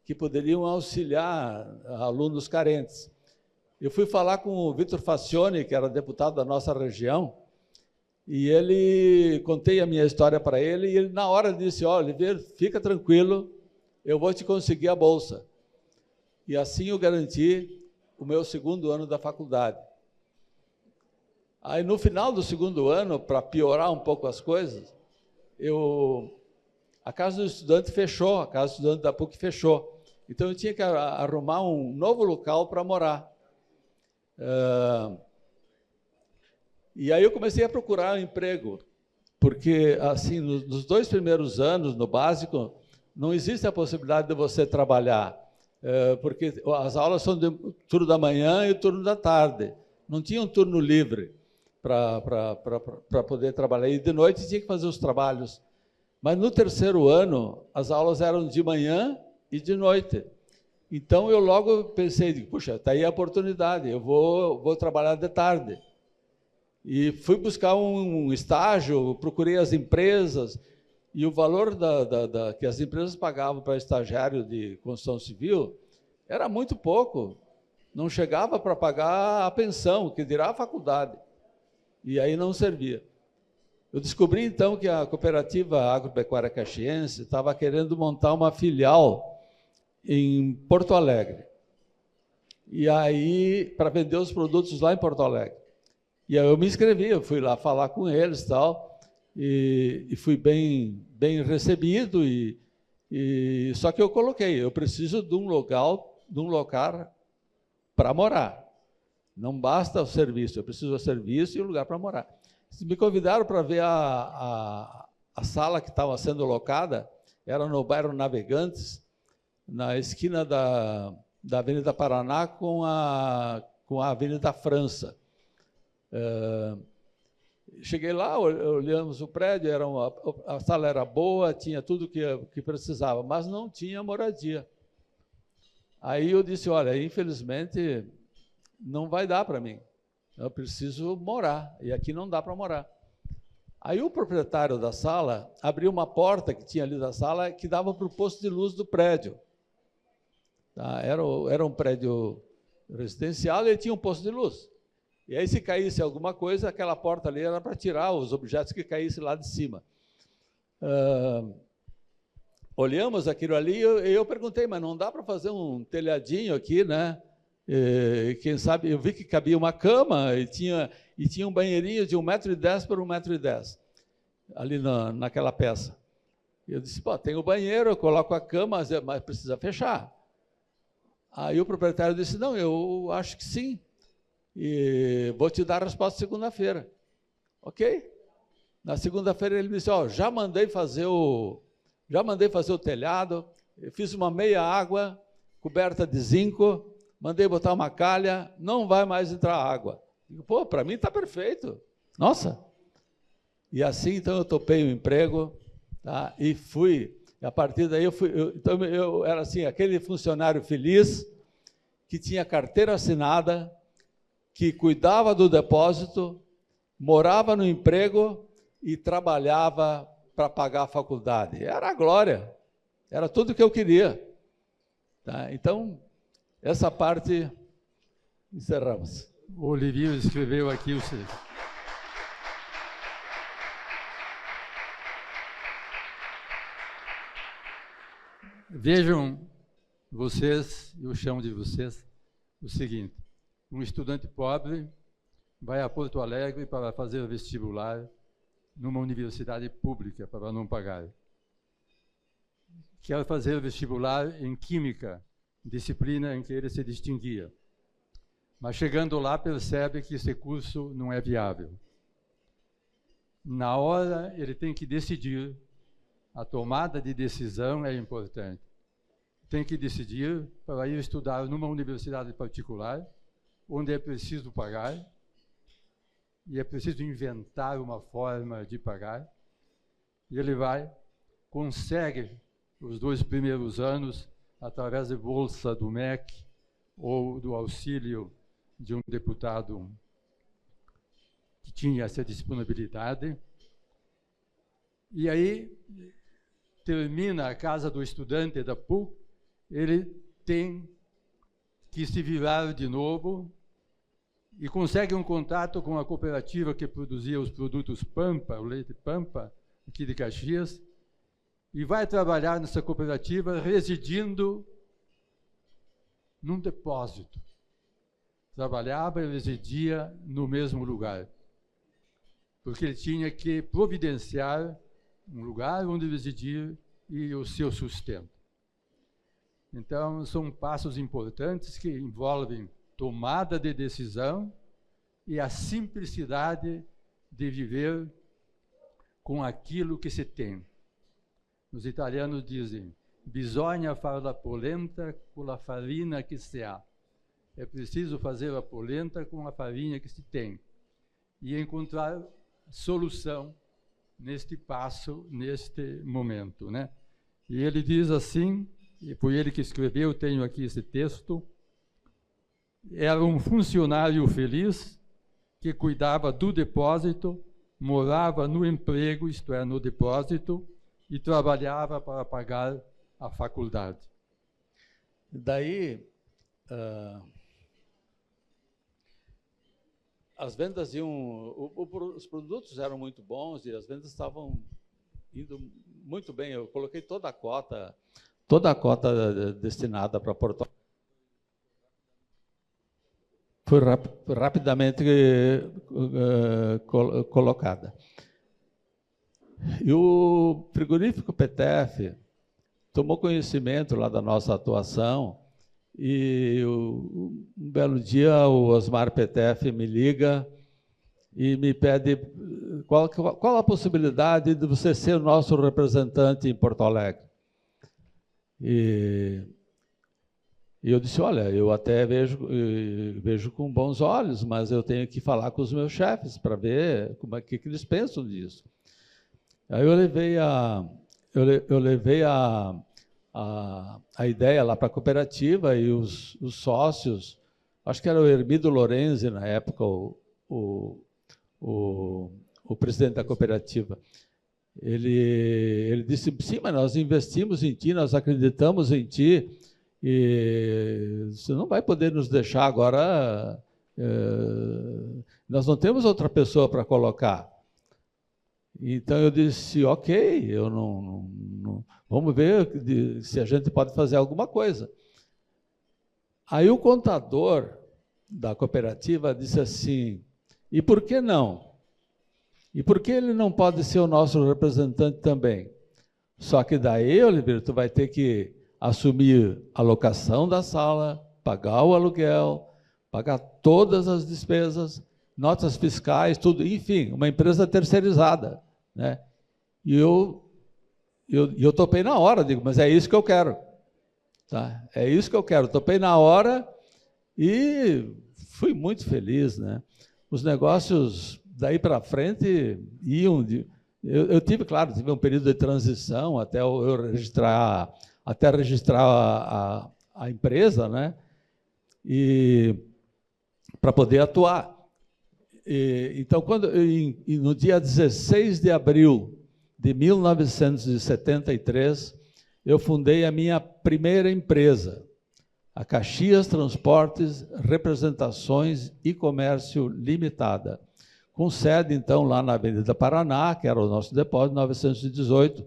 que poderiam auxiliar alunos carentes. Eu fui falar com o Vitor Facione, que era deputado da nossa região, e contei a minha história para ele, e ele na hora disse, olha, Oliveira, fica tranquilo, eu vou te conseguir a bolsa. E assim eu garanti o meu segundo ano da faculdade. Aí, no final do segundo ano, para piorar um pouco as coisas, a casa do estudante fechou, a casa do estudante da PUC fechou. Então, eu tinha que arrumar um novo local para morar. E aí eu comecei a procurar um emprego, porque, assim, nos 2 primeiros anos, no básico, não existe a possibilidade de você trabalhar, porque as aulas são de turno da manhã e turno da tarde. Não tinha um turno livre para poder trabalhar. E de noite tinha que fazer os trabalhos. Mas no terceiro ano, as aulas eram de manhã e de noite. Então, eu logo pensei, puxa, está aí a oportunidade, eu vou trabalhar de tarde. E fui buscar um estágio, procurei as empresas, e o valor que as empresas pagavam para estagiário de construção civil era muito pouco. Não chegava para pagar a pensão, que dirá a faculdade. E aí não servia. Eu descobri, então, que a Cooperativa Agropecuária Caxiense estava querendo montar uma filial em Porto Alegre. E aí, para vender os produtos lá em Porto Alegre. E aí eu me inscrevi, eu fui lá falar com eles e fui bem recebido. Só que eu coloquei, eu preciso de um local para morar. Não basta o serviço, eu preciso do serviço e um lugar para morar. Me convidaram para ver a sala que estava sendo locada, era no bairro Navegantes, na esquina da Avenida Paraná com a Avenida França. Cheguei lá, olhamos o prédio, a sala era boa, tinha tudo que precisava, mas não tinha moradia. Aí eu disse, olha, infelizmente não vai dar para mim, eu preciso morar, e aqui não dá para morar. Aí o proprietário da sala abriu uma porta que tinha ali da sala que dava para o posto de luz do prédio. Tá? Era um prédio residencial e tinha um posto de luz. E aí, se caísse alguma coisa, aquela porta ali era para tirar os objetos que caíssem lá de cima. Olhamos aquilo ali e eu perguntei, mas não dá para fazer um telhadinho aqui, né? Quem sabe, eu vi que cabia uma cama e tinha um banheirinho de 1,10 m por 1,10 m, ali naquela peça. Eu disse, pô, tem o banheiro, eu coloco a cama, mas precisa fechar. Aí o proprietário disse, não, eu acho que sim, e vou te dar a resposta segunda-feira. Ok? Na segunda-feira ele me disse, ó, já mandei fazer o telhado, eu fiz uma meia água, coberta de zinco, mandei botar uma calha, não vai mais entrar água. Digo, pô, para mim está perfeito. Nossa! E assim, então, eu topei o emprego, tá? E fui. A partir daí, eu era assim, aquele funcionário feliz, que tinha carteira assinada, que cuidava do depósito, morava no emprego e trabalhava para pagar a faculdade. Era a glória, era tudo que eu queria. Tá? Então, essa parte, encerramos. O Olivier escreveu aqui o seguinte. Vejam vocês, eu chamo de vocês, o seguinte: um estudante pobre vai a Porto Alegre para fazer vestibular numa universidade pública, para não pagar. Quer fazer vestibular em Química, disciplina em que ele se distinguia. Mas chegando lá percebe que esse curso não é viável. Na hora ele tem que decidir, a tomada de decisão é importante. Tem que decidir para ir estudar numa universidade particular, onde é preciso pagar, e é preciso inventar uma forma de pagar, e ele vai, consegue os 2 primeiros anos, através de bolsa do MEC ou do auxílio de um deputado que tinha essa disponibilidade. E aí termina a casa do estudante da PUC, ele tem que se virar de novo e consegue um contato com a cooperativa que produzia os produtos Pampa, o leite Pampa, aqui de Caxias, e vai trabalhar nessa cooperativa residindo num depósito. Trabalhava e residia no mesmo lugar, porque ele tinha que providenciar um lugar onde residir e o seu sustento. Então, são passos importantes que envolvem tomada de decisão e a simplicidade de viver com aquilo que se tem. Os italianos dizem, bisogna far la polenta con la farina que se ha. É preciso fazer a polenta com a farinha que se tem. E encontrar solução neste passo, neste momento, né? E ele diz assim, e foi ele que escreveu, tenho aqui esse texto, era um funcionário feliz que cuidava do depósito, morava no emprego, isto é, no depósito, e trabalhava para pagar a faculdade. Daí, as vendas os produtos eram muito bons e as vendas estavam indo muito bem. Eu coloquei toda a cota destinada para Porto Alegre. Foi rapidamente colocada. E o frigorífico PTF tomou conhecimento lá da nossa atuação e um belo dia o Osmar PTF me liga e me pede qual a possibilidade de você ser o nosso representante em Porto Alegre. E eu disse, olha, eu até vejo com bons olhos, mas eu tenho que falar com os meus chefes para ver que eles pensam disso. Aí eu levei a ideia lá para a cooperativa e os sócios, acho que era o Hermido Lorenzi na época, o presidente da cooperativa. Ele disse, sim, mas nós investimos em ti, nós acreditamos em ti, e você não vai poder nos deixar agora, nós não temos outra pessoa para colocar. Então eu disse, ok, vamos ver se a gente pode fazer alguma coisa. Aí o contador da cooperativa disse assim, e por que não? E por que ele não pode ser o nosso representante também? Só que daí, Oliveira, tu vai ter que assumir a locação da sala, pagar o aluguel, pagar todas as despesas, notas fiscais, tudo, enfim, uma empresa terceirizada, né? E eu topei na hora, digo, mas é isso que eu quero. Tá? É isso que eu quero. Topei na hora e fui muito feliz, né? Os negócios daí para frente iam. Eu tive, claro, tive um período de transição até eu registrar, a empresa, né? E para poder atuar. Então, no dia 16 de abril de 1973, eu fundei a minha primeira empresa, a Caxias Transportes, Representações e Comércio Limitada, com sede, então, lá na Avenida Paraná, que era o nosso depósito, 918.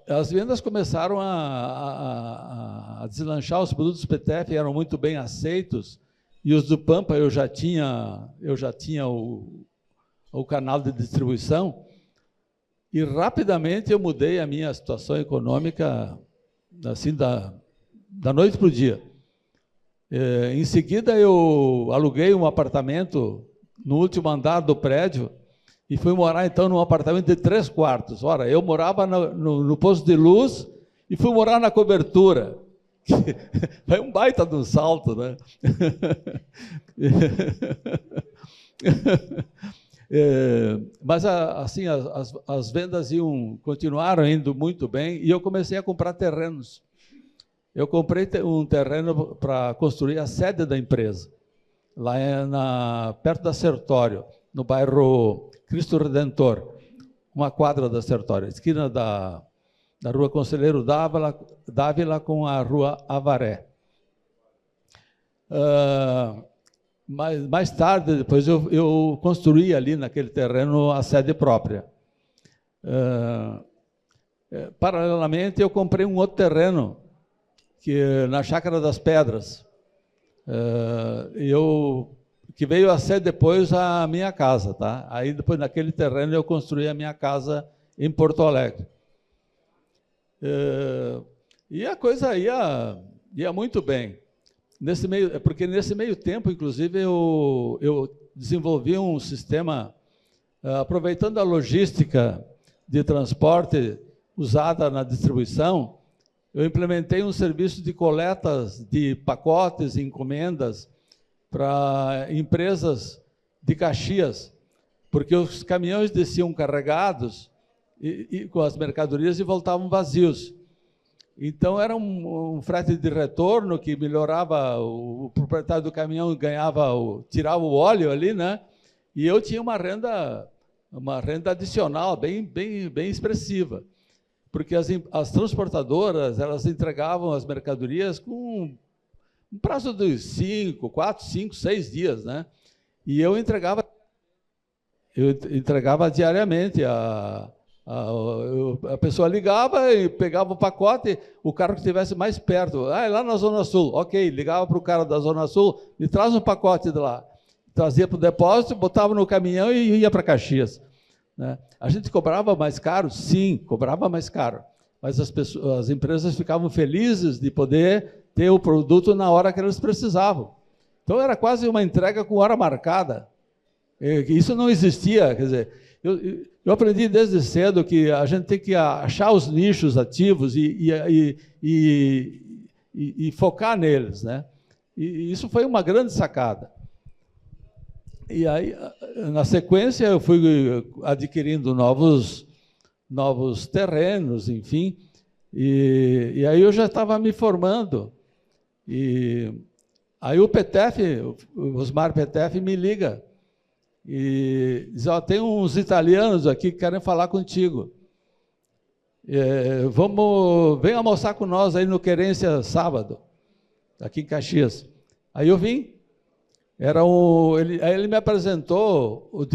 As vendas começaram a deslanchar, os produtos PTF eram muito bem aceitos, e os do Pampa eu já tinha o canal de distribuição, e rapidamente eu mudei a minha situação econômica, assim, da noite para o dia. Em seguida, eu aluguei um apartamento no último andar do prédio e fui morar, então, num apartamento de 3 quartos. Ora, eu morava no posto de luz e fui morar na cobertura. Foi um baita de um salto, né? Mas assim as vendas continuaram indo muito bem e eu comecei a comprar terrenos. Eu comprei um terreno para construir a sede da empresa, lá perto da Sertório, no bairro Cristo Redentor, uma quadra da Sertório, esquina da Rua Conselheiro Dávila com a Rua Avaré. Mais tarde, depois eu construí ali naquele terreno a sede própria. Paralelamente, eu comprei um outro terreno, na Chácara das Pedras, que veio a ser depois a minha casa, tá? Aí depois naquele terreno eu construí a minha casa em Porto Alegre. E a coisa ia muito bem. Porque nesse meio tempo, inclusive, eu desenvolvi um sistema, aproveitando a logística de transporte usada na distribuição, eu implementei um serviço de coletas de pacotes e encomendas para empresas de Caxias, porque os caminhões desciam carregados com as mercadorias e voltavam vazios. Então, era um frete de retorno que melhorava, o proprietário do caminhão tirava o óleo ali, né? E eu tinha uma renda adicional bem expressiva, porque as transportadoras, elas entregavam as mercadorias com um prazo de 4, 5, 6 dias, né? E eu entregava diariamente. A pessoa ligava e pegava o pacote, o carro que estivesse mais perto. Lá na Zona Sul. Ok, ligava para o cara da Zona Sul, me traz um pacote de lá. Trazia para o depósito, botava no caminhão e ia para Caxias. Né? A gente cobrava mais caro? Sim, cobrava mais caro. Mas as empresas ficavam felizes de poder ter o produto na hora que eles precisavam. Então, era quase uma entrega com hora marcada. Isso não existia, quer dizer, eu aprendi desde cedo que a gente tem que achar os nichos ativos e focar neles, né? E isso foi uma grande sacada. E aí, na sequência, eu fui adquirindo novos terrenos, enfim, e aí eu já estava me formando. E aí o Osmar PTF me liga e diz, tem uns italianos aqui que querem falar contigo. Vem almoçar com nós aí no Querência sábado, aqui em Caxias. Aí eu vim. Aí ele me apresentou o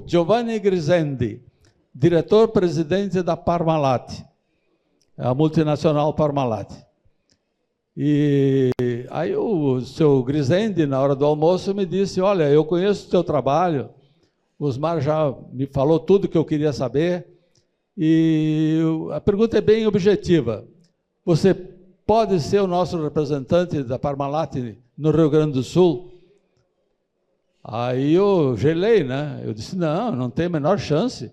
Giovanni Grisendi, diretor-presidente da Parmalat. a multinacional Parmalat. E aí o seu Grisende, na hora do almoço, me disse, olha, eu conheço o teu trabalho, o Osmar já me falou tudo que eu queria saber, e a pergunta é bem objetiva. Você pode ser o nosso representante da Parmalat no Rio Grande do Sul? Aí eu gelei, né? Eu disse, não tem a menor chance.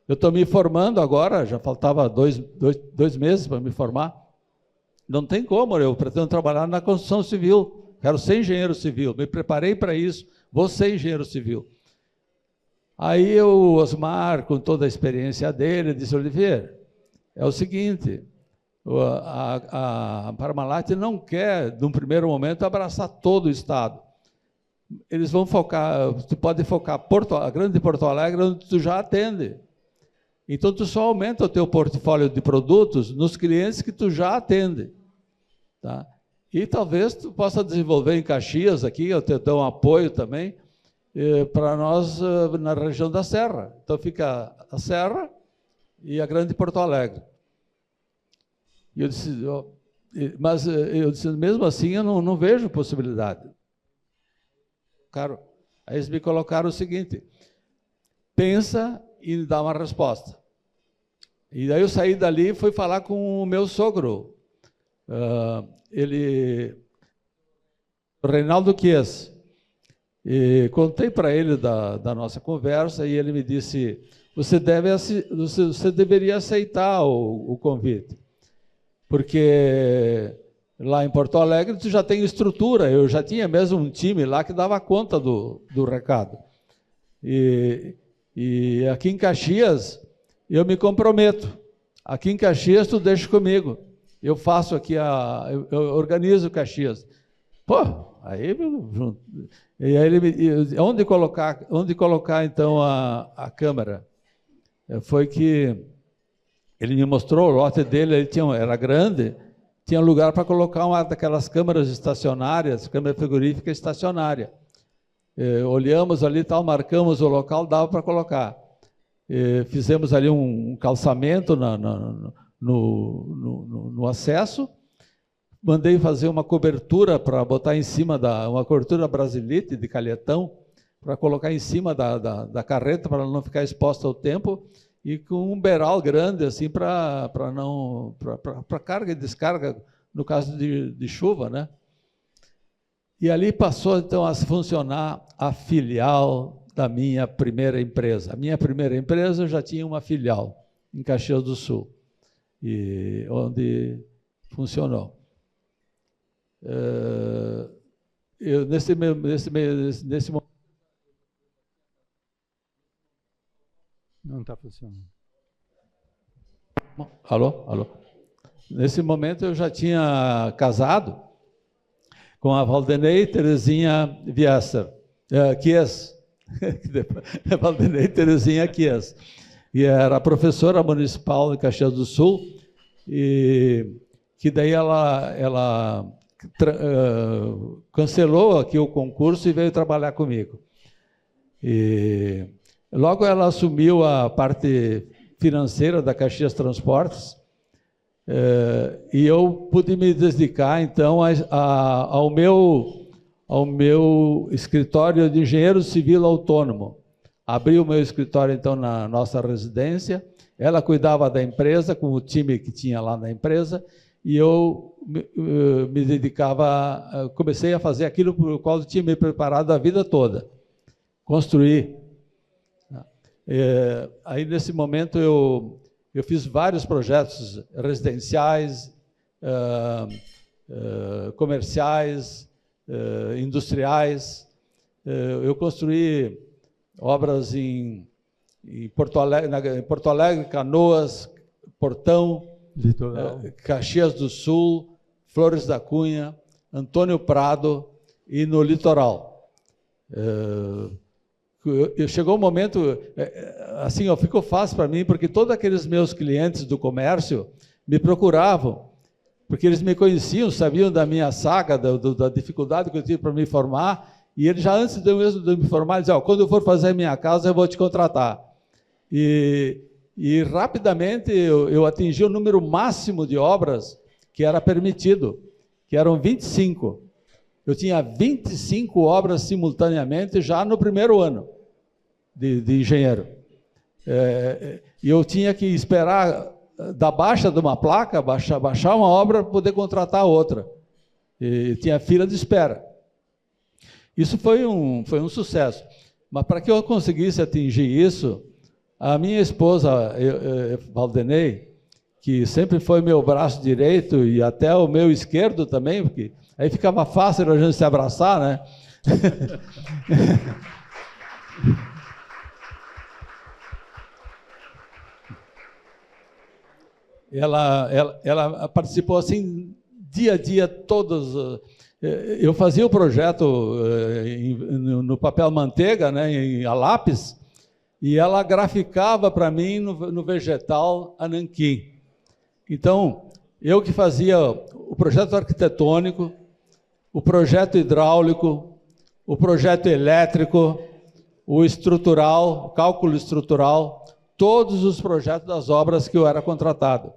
Eu estou me formando agora, já faltava dois meses para me formar. Não tem como, eu pretendo trabalhar na construção civil, quero ser engenheiro civil, me preparei para isso, vou ser engenheiro civil. Aí o Osmar, com toda a experiência dele, disse, Olivier, é o seguinte, a Parmalat não quer, num primeiro momento, abraçar todo o Estado. Eles vão focar, tu pode focar a grande Porto Alegre, onde tu já atende. Então, tu só aumenta o teu portfólio de produtos nos clientes que tu já atende. Tá? E talvez tu possa desenvolver em Caxias aqui, eu te dou um apoio também, para nós na região da Serra. Então, fica a Serra e a grande Porto Alegre. E eu disse, mas eu disse, mesmo assim, eu não vejo possibilidade. Aí eles me colocaram o seguinte, pensa e dá uma resposta. E daí eu saí dali e fui falar com o meu sogro, Reinaldo Chies. E contei para ele da nossa conversa e ele me disse, você deveria aceitar o convite, porque lá em Porto Alegre tu já tem estrutura, eu já tinha mesmo um time lá que dava conta do recado. E aqui em Caxias, eu me comprometo. Aqui em Caxias, tu deixa comigo. Eu faço aqui, eu organizo Caxias. Pô, aí ele onde colocar então a câmara? Foi que ele me mostrou o lote dele, era grande, tinha lugar para colocar uma daquelas câmaras estacionárias, câmara frigorífica estacionária. Olhamos ali, marcamos o local, dava para colocar. Fizemos ali um calçamento no acesso, mandei fazer uma cobertura para botar em cima uma cobertura brasilite de calhetão, para colocar em cima da carreta, para não ficar exposta ao tempo, e com um beiral grande, assim, para carga e descarga, no caso de chuva, né? E ali passou, então, a funcionar a filial da minha primeira empresa. A minha primeira empresa já tinha uma filial em Caxias do Sul, onde funcionou. Nesse momento... Não está funcionando. Alô? Nesse momento eu já tinha casado com a Valdenei Terezinha Chies. Valdenei Terezinha Chies. E era professora municipal de Caxias do Sul, e que daí ela cancelou aqui o concurso e veio trabalhar comigo. E logo ela assumiu a parte financeira da Caxias Transportes, e eu pude me dedicar, então, ao meu escritório de engenheiro civil autônomo. Abri o meu escritório, então, na nossa residência, ela cuidava da empresa, com o time que tinha lá na empresa, e eu me dedicava, comecei a fazer aquilo para o qual eu tinha me preparado a vida toda, construir. Aí, nesse momento, eu fiz vários projetos residenciais, comerciais, industriais. Eu construí obras em Porto Alegre, Canoas, Portão, Caxias do Sul, Flores da Cunha, Antônio Prado e no litoral. Chegou um momento, assim, ficou fácil para mim, porque todos aqueles meus clientes do comércio me procuravam, porque eles me conheciam, sabiam da minha saga, da dificuldade que eu tive para me formar, e eles já antes de me formar, diziam, quando eu for fazer a minha casa, eu vou te contratar. E E rapidamente eu atingi o número máximo de obras que era permitido, que eram 25. Eu tinha 25 obras simultaneamente já no primeiro ano de engenheiro. E eu tinha que esperar da baixa de uma placa, baixar uma obra para poder contratar outra. E tinha fila de espera. Isso foi um sucesso. Mas para que eu conseguisse atingir isso, a minha esposa, Valdenei, que sempre foi meu braço direito e até o meu esquerdo também, porque aí ficava fácil a gente se abraçar, né? Ela participou assim, dia a dia, todos. Eu fazia o projeto no papel manteiga, né, a lápis, e ela graficava para mim no vegetal ananquim. Então, eu que fazia o projeto arquitetônico, o projeto hidráulico, o projeto elétrico, o estrutural, o cálculo estrutural, todos os projetos das obras que eu era contratado.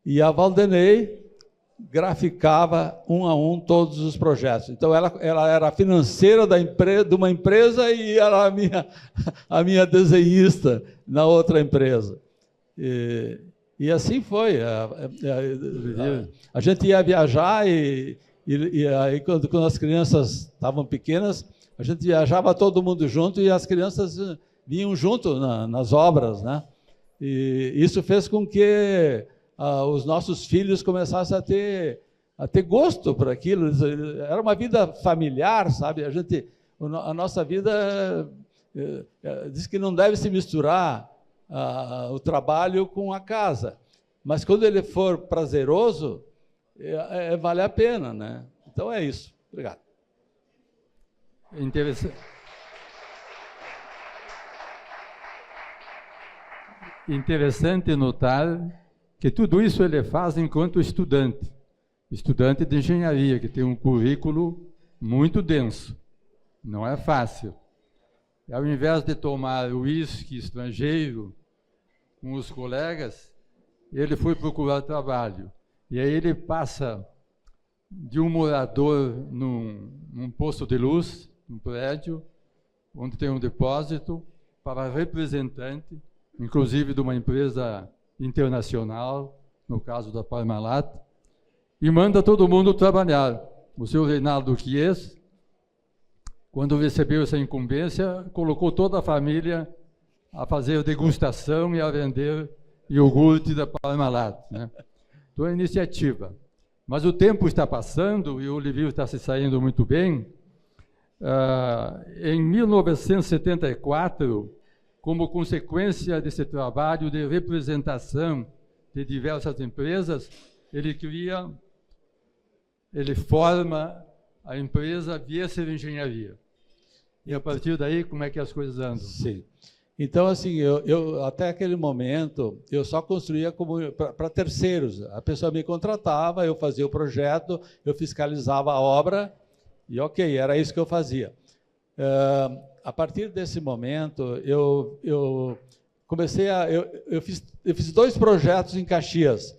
E a Valdenei graficava um a um todos os projetos. Então, ela era a financeira de uma empresa e era a minha desenhista na outra empresa. E assim foi. A gente ia viajar e aí, quando as crianças estavam pequenas, a gente viajava todo mundo junto e as crianças vinham junto nas obras, né? E isso fez com que os nossos filhos começassem a ter gosto por aquilo. Era uma vida familiar, sabe? A nossa vida diz que não deve se misturar o trabalho com a casa, mas quando ele for prazeroso, vale a pena, né? Então é isso. Obrigado. Interessante notar que tudo isso ele faz enquanto estudante de engenharia, que tem um currículo muito denso, não é fácil. Ao invés de tomar uísque estrangeiro com os colegas, ele foi procurar trabalho. E aí ele passa de um morador num posto de luz, num prédio, onde tem um depósito, para representante, inclusive de uma empresa internacional, no caso da Parmalat, e manda todo mundo trabalhar. O senhor Reinaldo Chies, quando recebeu essa incumbência, colocou toda a família a fazer degustação e a vender iogurte da Parmalat, né? Então, a iniciativa. Mas o tempo está passando e o Olivier está se saindo muito bem. Em 1974, como consequência desse trabalho de representação de diversas empresas, ele forma a empresa Viesser Engenharia. E a partir daí, como é que as coisas andam? Sim. Então, assim, eu até aquele momento, eu só construía para terceiros. A pessoa me contratava, eu fazia o projeto, eu fiscalizava a obra e ok, era isso que eu fazia. A partir desse momento, eu comecei eu fiz 2 projetos em Caxias.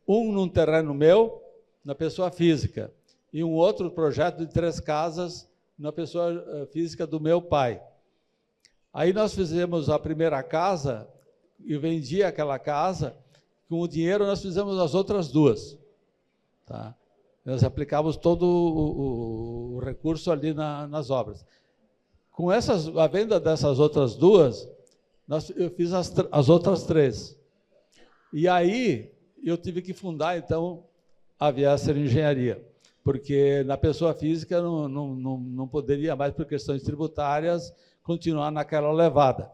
Um num terreno meu, na pessoa física, e um outro projeto de 3 casas na pessoa física do meu pai. Aí nós fizemos a primeira casa, e vendi aquela casa, com o dinheiro nós fizemos as outras 2. Tá? Nós aplicávamos todo o recurso ali nas obras. Com a venda dessas outras 2, eu fiz as outras 3. E aí eu tive que fundar, então, a Viesser Engenharia, porque na pessoa física não poderia mais, por questões tributárias, continuar naquela levada.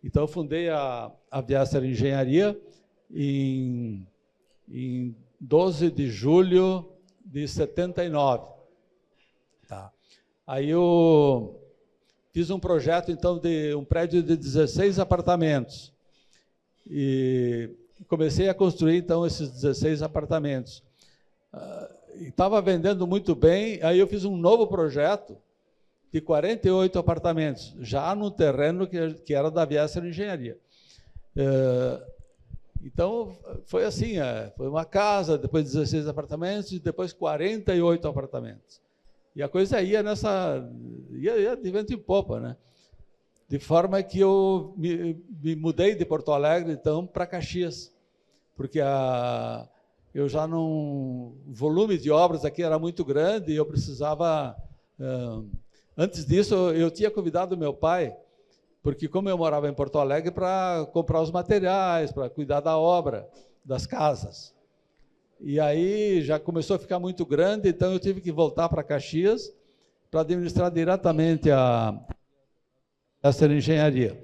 Então, eu fundei a Viesser Engenharia em 12 de julho de 79. Tá. Aí eu fiz um projeto, então, de um prédio de 16 apartamentos. E comecei a construir, então, esses 16 apartamentos. Estava vendendo muito bem, aí eu fiz um novo projeto de 48 apartamentos, já no terreno que era da Viesser Engenharia. Então, foi assim, foi uma casa, depois 16 apartamentos, e depois 48 apartamentos. E a coisa ia de vento em popa, né? De forma que eu me mudei de Porto Alegre, então, para Caxias, porque eu já o volume de obras aqui era muito grande e eu precisava... Antes disso, eu tinha convidado meu pai, porque como eu morava em Porto Alegre, para comprar os materiais, para cuidar da obra, das casas. E aí já começou a ficar muito grande, então eu tive que voltar para Caxias para administrar diretamente essa engenharia.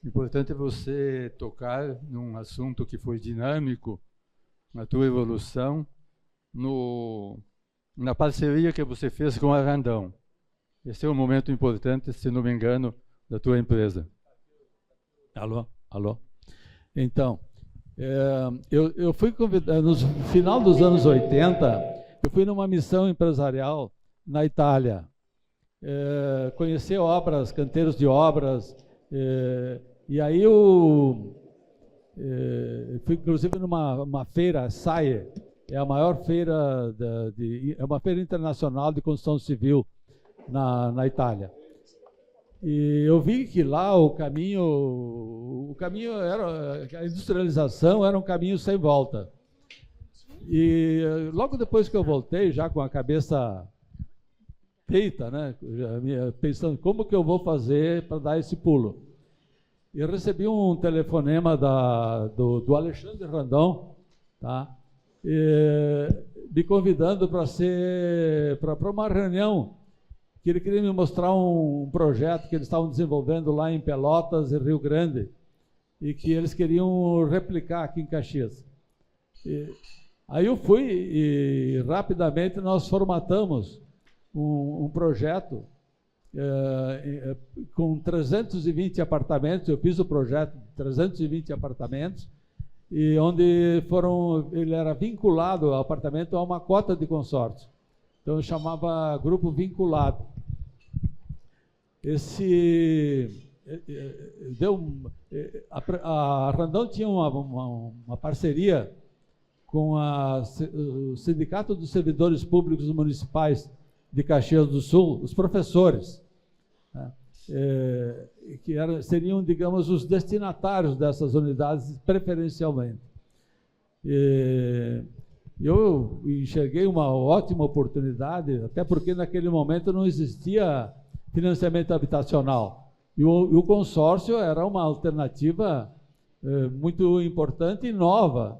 Importante você tocar num assunto que foi dinâmico na tua evolução, na parceria que você fez com a Randão. Esse é um momento importante, se não me engano, da tua empresa. Alô? Então, eu fui convidado, no final dos anos 80, eu fui numa missão empresarial na Itália, conhecer obras, canteiros de obras, e aí eu fui inclusive numa feira, SAE, é a maior feira, é uma feira internacional de construção civil na Itália. E eu vi que lá o caminho era, a industrialização era um caminho sem volta. E logo depois que eu voltei, já com a cabeça feita, né, pensando como que eu vou fazer para dar esse pulo. Eu recebi um telefonema do Alexandre Randon, tá? Me convidando para uma reunião, que ele queria me mostrar um projeto que eles estavam desenvolvendo lá em Pelotas e Rio Grande, e que eles queriam replicar aqui em Caxias. Aí eu fui e rapidamente nós formatamos um projeto com 320 apartamentos. Eu fiz o projeto de 320 apartamentos, e onde ele era vinculado ao apartamento a uma cota de consórcio. Então eu chamava grupo vinculado. A Randon tinha uma parceria com o Sindicato dos Servidores Públicos Municipais de Caxias do Sul, os professores, né? Que seriam, digamos, os destinatários dessas unidades preferencialmente. Eu enxerguei uma ótima oportunidade, até porque naquele momento não existia financiamento habitacional. E o consórcio era uma alternativa muito importante e nova.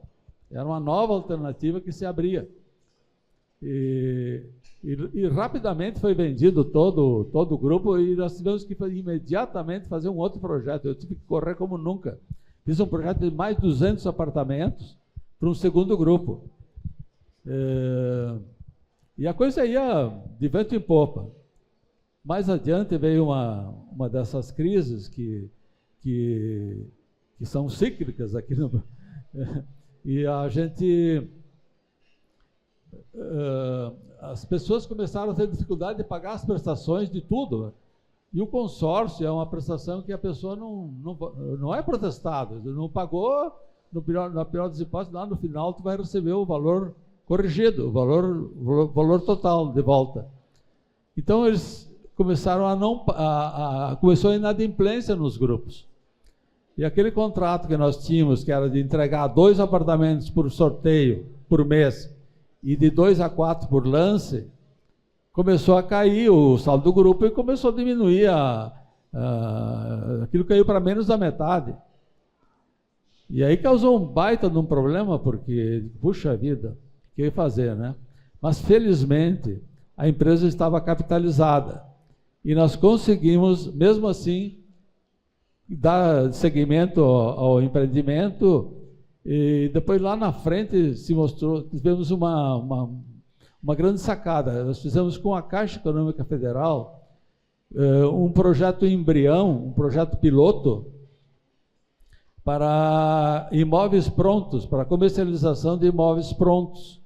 Era uma nova alternativa que se abria. E rapidamente foi vendido todo o grupo, e nós tivemos que imediatamente fazer um outro projeto. Eu tive que correr como nunca. Fiz um projeto de mais de 200 apartamentos para um segundo grupo. E a coisa ia de vento em popa. Mais adiante veio uma dessas crises que são cíclicas aqui no... E a gente... as pessoas começaram a ter dificuldade de pagar as prestações de tudo. E o consórcio é uma prestação que a pessoa não é protestada. Não pagou, na pior das hipóteses, lá no final tu vai receber o valor corrigido, o valor total de volta. Então eles começaram começou a inadimplência nos grupos. E aquele contrato que nós tínhamos, que era de entregar 2 apartamentos por sorteio por mês, e de 2 a 4 por lance, começou a cair o saldo do grupo e começou a diminuir, aquilo caiu para menos da metade. E aí causou um baita de um problema, porque, puxa vida, o que ia fazer, né? Mas, felizmente, a empresa estava capitalizada. E nós conseguimos, mesmo assim, dar seguimento ao empreendimento. E depois, lá na frente, se mostrou, tivemos uma grande sacada. Nós fizemos com a Caixa Econômica Federal um projeto embrião, um projeto piloto, para imóveis prontos, para comercialização de imóveis prontos,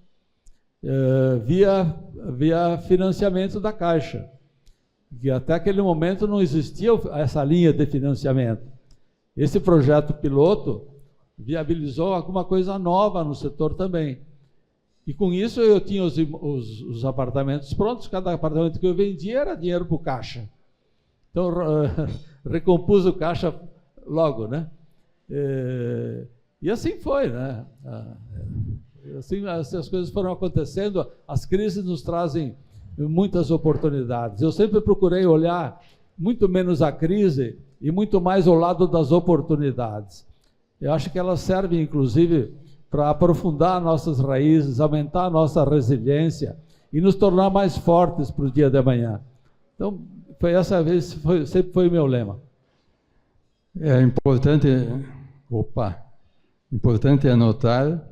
via financiamento da Caixa, que até aquele momento não existia essa linha de financiamento. Esse projeto piloto viabilizou alguma coisa nova no setor também. E com isso eu tinha os apartamentos prontos, cada apartamento que eu vendia era dinheiro para o caixa. Então, recompus o caixa logo, né? E assim foi, né? Assim as coisas foram acontecendo, as crises nos trazem muitas oportunidades. Eu sempre procurei olhar muito menos a crise e muito mais ao lado das oportunidades. Eu acho que elas servem, inclusive, para aprofundar nossas raízes, aumentar a nossa resiliência e nos tornar mais fortes para o dia de amanhã. Então, sempre foi o meu lema. É importante anotar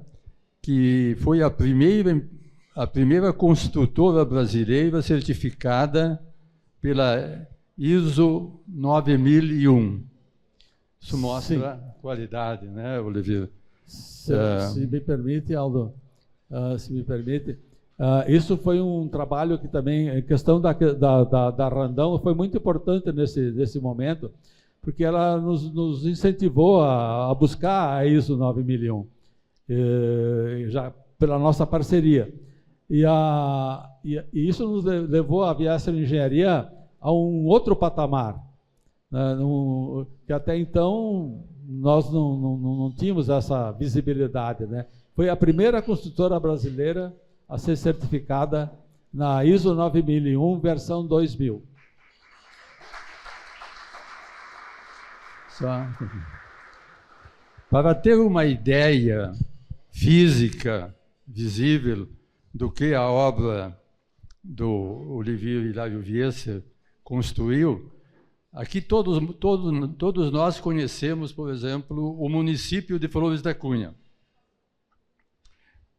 que foi a primeira construtora brasileira certificada pela ISO 9001. Isso mostra a qualidade, né, Oliveira? Se me permite, Aldo, isso foi um trabalho que também, a questão da Randon foi muito importante nesse momento, porque ela nos incentivou a buscar a ISO 9001, já pela nossa parceria. E isso nos levou a Viesser Engenharia a um outro patamar, né, que até então nós não tínhamos essa visibilidade, né? Foi a primeira construtora brasileira a ser certificada na ISO 9001, versão 2000. Para ter uma ideia física, visível, do que a obra do Olivier Hilário Viesser construiu, aqui todos nós conhecemos, por exemplo, o município de Flores da Cunha.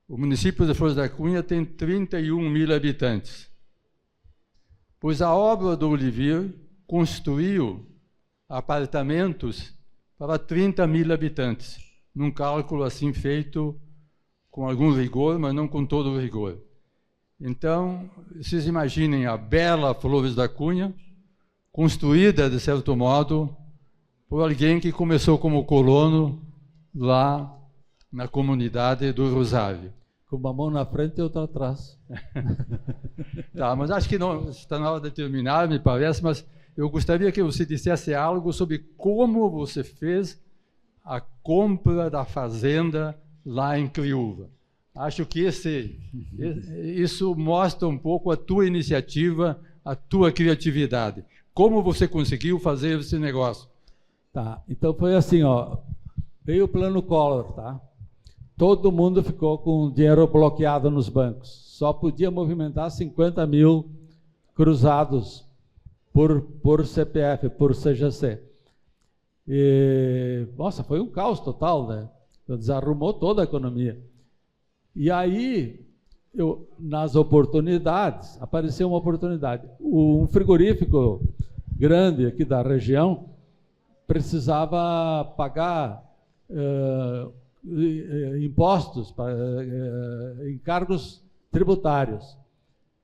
O município de Flores da Cunha tem 31 mil habitantes. Pois a obra do Olivier construiu apartamentos para 30 mil habitantes, num cálculo assim feito com algum rigor, mas não com todo o rigor. Então, vocês imaginem a bela Flores da Cunha, construída, de certo modo, por alguém que começou como colono lá na comunidade do Rosário. Com uma mão na frente e outra atrás. Tá, mas acho que não está na hora de terminar, me parece, mas eu gostaria que você dissesse algo sobre como você fez a compra da fazenda lá em Criúva. Acho que isso mostra um pouco a tua iniciativa, a tua criatividade. Como você conseguiu fazer esse negócio? Tá, então foi assim, ó, veio o plano Collor, tá? Todo mundo ficou com dinheiro bloqueado nos bancos. Só podia movimentar 50 mil cruzados por CPF, por CGC. E, nossa, foi um caos total, né? Desarrumou toda a economia. E aí, nas oportunidades, apareceu uma oportunidade. Um frigorífico grande aqui da região precisava pagar impostos, encargos tributários,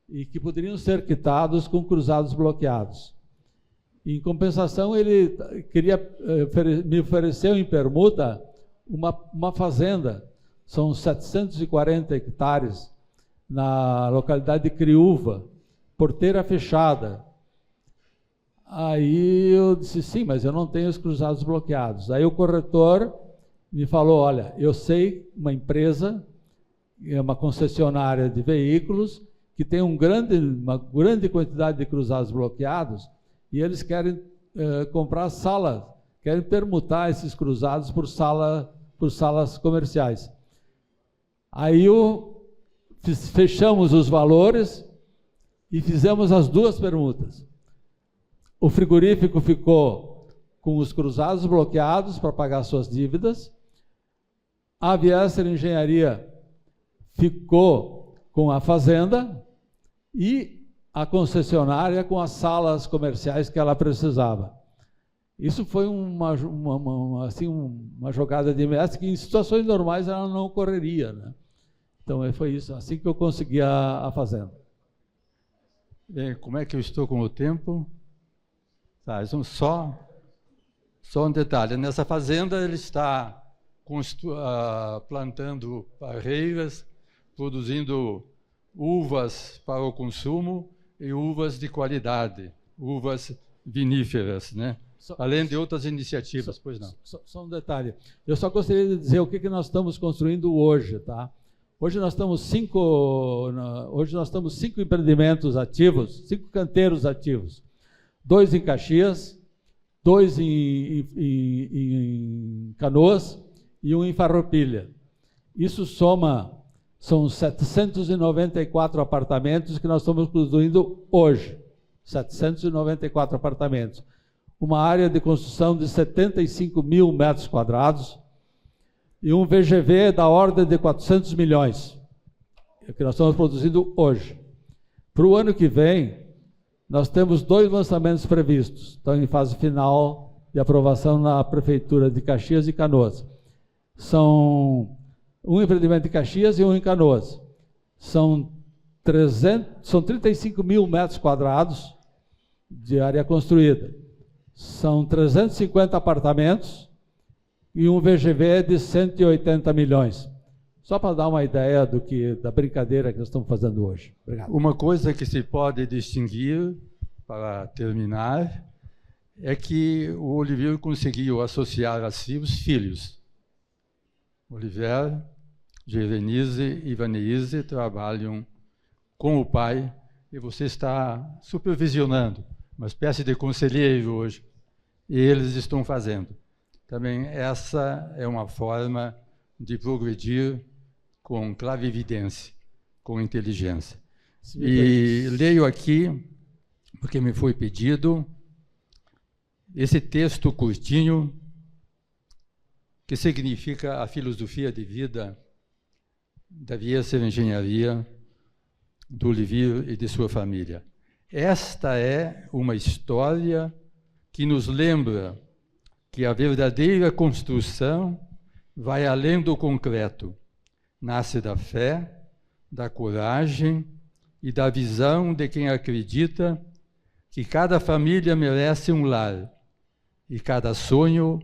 e que poderiam ser quitados com cruzados bloqueados. Em compensação, ele me ofereceu em permuta uma fazenda, são 740 hectares, na localidade de Criúva, porteira fechada. Aí eu disse, sim, mas eu não tenho os cruzados bloqueados. Aí o corretor me falou, olha, eu sei uma empresa, é uma concessionária de veículos, que tem uma grande quantidade de cruzados bloqueados, e eles querem comprar salas, querem permutar esses cruzados por salas comerciais. Aí fechamos os valores e fizemos as duas permutas. O frigorífico ficou com os cruzados bloqueados para pagar suas dívidas, a Viesser Engenharia ficou com a fazenda e a concessionária com as salas comerciais que ela precisava. Isso foi uma jogada de mestre que em situações normais ela não ocorreria, né? Então foi isso, assim que eu consegui a fazenda. Bem, como é que eu estou com o tempo? Tá, só Só um detalhe, nessa fazenda ele está plantando parreiras, produzindo uvas para o consumo e uvas de qualidade, uvas viníferas, né? Além de outras iniciativas, pois não. Só um detalhe. Eu só gostaria de dizer o que nós estamos construindo hoje, tá? Hoje nós estamos 5 empreendimentos ativos, 5 canteiros ativos. 2 em Caxias, 2 em Canoas e 1 em Farroupilha. Isso são 794 apartamentos que nós estamos construindo hoje. 794 apartamentos. Uma área de construção de 75 mil metros quadrados e um VGV da ordem de 400 milhões, que nós estamos produzindo hoje. Para o ano que vem, nós temos 2 lançamentos previstos, estão em fase final de aprovação na Prefeitura de Caxias e Canoas. São um empreendimento em Caxias e um em Canoas. São 35 mil metros quadrados de área construída. São 350 apartamentos e um VGV de 180 milhões. Só para dar uma ideia da brincadeira que nós estamos fazendo hoje. Obrigado. Uma coisa que se pode distinguir, para terminar, é que o Olivier conseguiu associar a si os filhos. Olivier, Gerenise e Vaneise trabalham com o pai e você está supervisionando, uma espécie de conselheiro hoje, e eles estão fazendo. Também essa é uma forma de progredir com clarividência, com inteligência. E leio aqui, porque me foi pedido, esse texto curtinho, que significa a filosofia de vida da Vieser Engenharia, do Olivier e de sua família. Esta é uma história que nos lembra que a verdadeira construção vai além do concreto, nasce da fé, da coragem e da visão de quem acredita que cada família merece um lar e cada sonho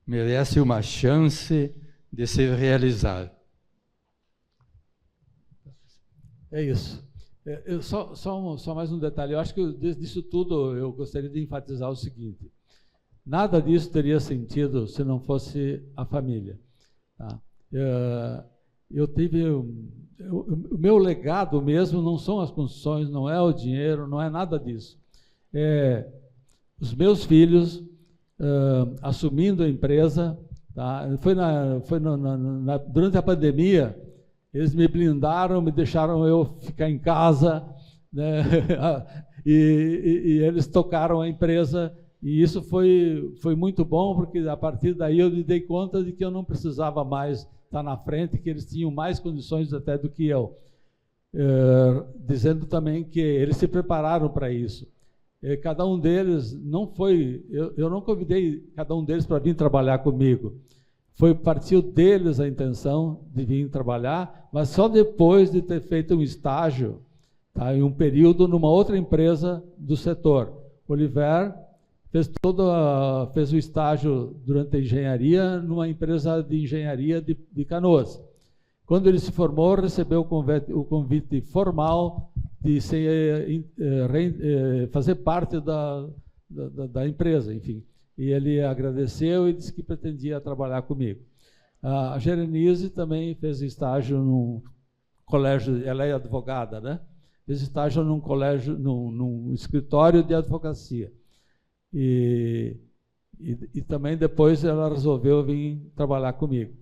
merece uma chance de se realizar. É isso. Só mais um detalhe. Eu acho que disso tudo eu gostaria de enfatizar o seguinte. Nada disso teria sentido se não fosse a família. Tá? O meu legado mesmo não são as construções, não é o dinheiro, não é nada disso. É os meus filhos assumindo a empresa. Tá? Durante a pandemia, eles me blindaram, me deixaram eu ficar em casa, né? e eles tocaram a empresa. E isso foi muito bom, porque a partir daí eu me dei conta de que eu não precisava mais estar na frente, que eles tinham mais condições até do que eu. Dizendo também que eles se prepararam para isso. Cada um deles não foi... Eu não convidei cada um deles para vir trabalhar comigo. Partiu deles a intenção de vir trabalhar, mas só depois de ter feito um estágio, tá, em um período numa outra empresa do setor. Olivier fez o estágio durante a engenharia numa empresa de engenharia de Canoas. Quando ele se formou, recebeu o convite formal de fazer parte da empresa, enfim. E ele agradeceu e disse que pretendia trabalhar comigo. A Gerenise também fez estágio num colégio, ela é advogada, né? Fez estágio num colégio, num escritório de advocacia. E também depois ela resolveu vir trabalhar comigo.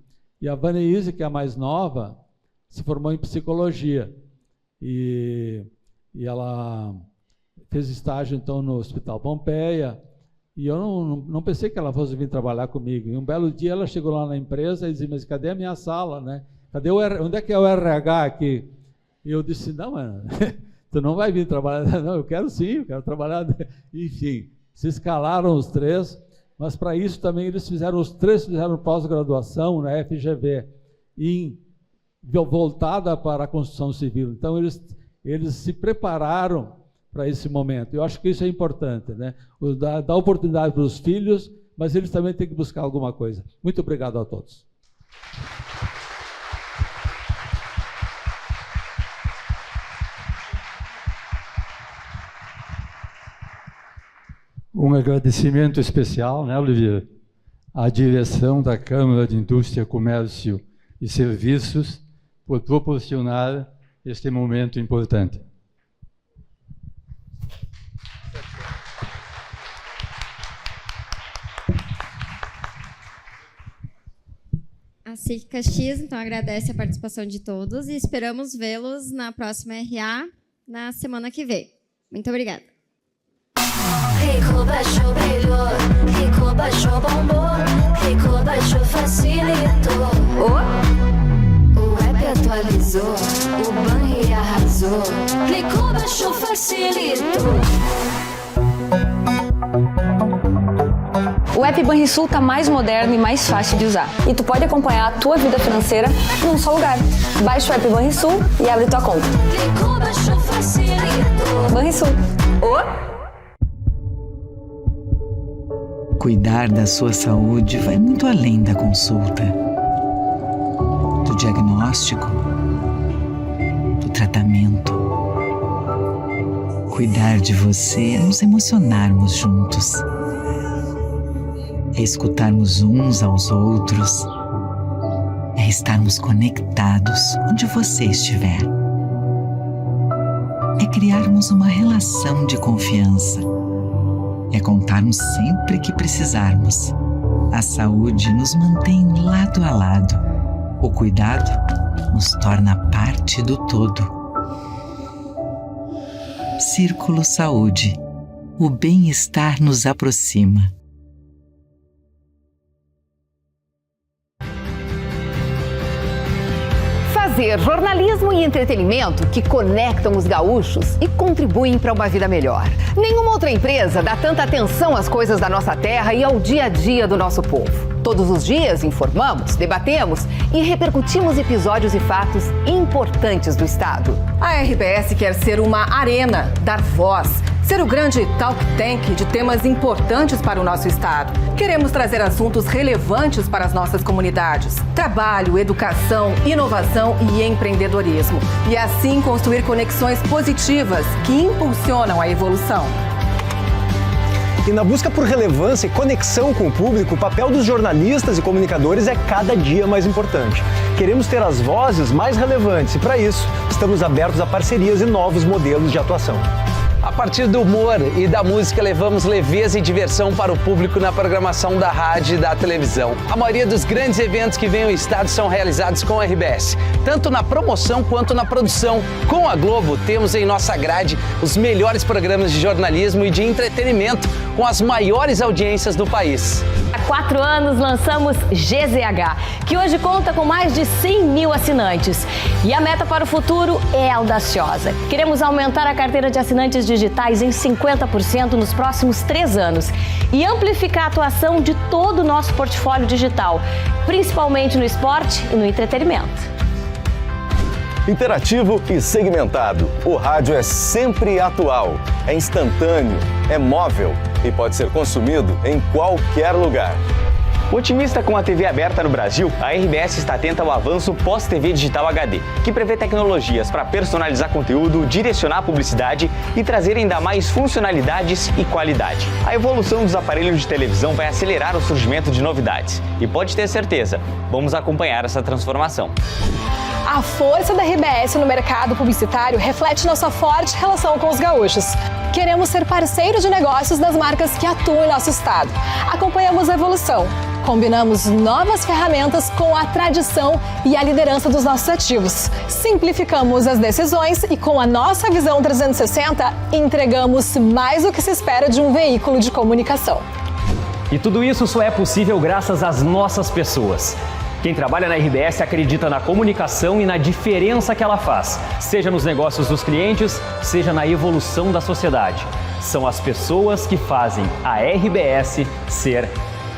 E a Vaneise, que é a mais nova, se formou em psicologia. E ela fez estágio, então, no Hospital Pompeia. E eu não pensei que ela fosse vir trabalhar comigo. E um belo dia ela chegou lá na empresa e disse, mas cadê a minha sala, né? Onde é que é o RH aqui? E eu disse, não, mano, tu não vai vir trabalhar. Não, eu quero sim, eu quero trabalhar. Enfim, se escalaram os 3, mas para isso também os 3 fizeram pós-graduação na FGV, voltada para a construção civil. Então, eles se prepararam para esse momento. Eu acho que isso é importante, né? Dar oportunidade para os filhos, mas eles também têm que buscar alguma coisa. Muito obrigado a todos. Um agradecimento especial, né, Olivier, à direção da Câmara de Indústria, Comércio e Serviços por proporcionar este momento importante. A SIC Caxias, então, agradece a participação de todos e esperamos vê-los na próxima RA na semana que vem. Muito obrigada. Rico baixou, brilhou, Rico baixou, bombou, Rico baixou, facilitou. O app atualizou, o banho arrasou, Rico baixou, facilitou. O app Banrisul tá mais moderno e mais fácil de usar. E tu pode acompanhar a tua vida financeira num só lugar. Baixa o app Banrisul e abre tua conta. Rico baixou, facilitou. Banrisul. Cuidar da sua saúde vai muito além da consulta, do diagnóstico, do tratamento. Cuidar de você é nos emocionarmos juntos, é escutarmos uns aos outros, é estarmos conectados onde você estiver. É criarmos uma relação de confiança. É contarmos sempre que precisarmos. A saúde nos mantém lado a lado. O cuidado nos torna parte do todo. Círculo Saúde. O bem-estar nos aproxima. Fazer jornalismo e entretenimento que conectam os gaúchos e contribuem para uma vida melhor. Nenhuma outra empresa dá tanta atenção às coisas da nossa terra e ao dia a dia do nosso povo. Todos os dias informamos, debatemos e repercutimos episódios e fatos importantes do Estado. A RBS quer ser uma arena, dar voz, ser o grande talk tank de temas importantes para o nosso Estado. Queremos trazer assuntos relevantes para as nossas comunidades. Trabalho, educação, inovação e empreendedorismo. E assim construir conexões positivas que impulsionam a evolução. E na busca por relevância e conexão com o público, o papel dos jornalistas e comunicadores é cada dia mais importante. Queremos ter as vozes mais relevantes e, para isso, estamos abertos a parcerias e novos modelos de atuação. A partir do humor e da música, levamos leveza e diversão para o público na programação da rádio e da televisão. A maioria dos grandes eventos que vêm ao estado são realizados com a RBS, tanto na promoção quanto na produção. Com a Globo, temos em nossa grade os melhores programas de jornalismo e de entretenimento, com as maiores audiências do país. Há 4 anos lançamos GZH, que hoje conta com mais de 100 mil assinantes. E a meta para o futuro é audaciosa. Queremos aumentar a carteira de assinantes digitais em 50% nos próximos 3 anos e amplificar a atuação de todo o nosso portfólio digital, principalmente no esporte e no entretenimento. Interativo e segmentado. O rádio é sempre atual, é instantâneo, é móvel e pode ser consumido em qualquer lugar. Otimista com a TV aberta no Brasil, a RBS está atenta ao avanço pós-TV digital HD, que prevê tecnologias para personalizar conteúdo, direcionar a publicidade e trazer ainda mais funcionalidades e qualidade. A evolução dos aparelhos de televisão vai acelerar o surgimento de novidades. E pode ter certeza, vamos acompanhar essa transformação. A força da RBS no mercado publicitário reflete nossa forte relação com os gaúchos. Queremos ser parceiros de negócios das marcas que atuam em nosso estado. Acompanhamos a evolução. Combinamos novas ferramentas com a tradição e a liderança dos nossos ativos. Simplificamos as decisões e, com a nossa visão 360, entregamos mais do que se espera de um veículo de comunicação. E tudo isso só é possível graças às nossas pessoas. Quem trabalha na RBS acredita na comunicação e na diferença que ela faz, seja nos negócios dos clientes, seja na evolução da sociedade. São as pessoas que fazem a RBS ser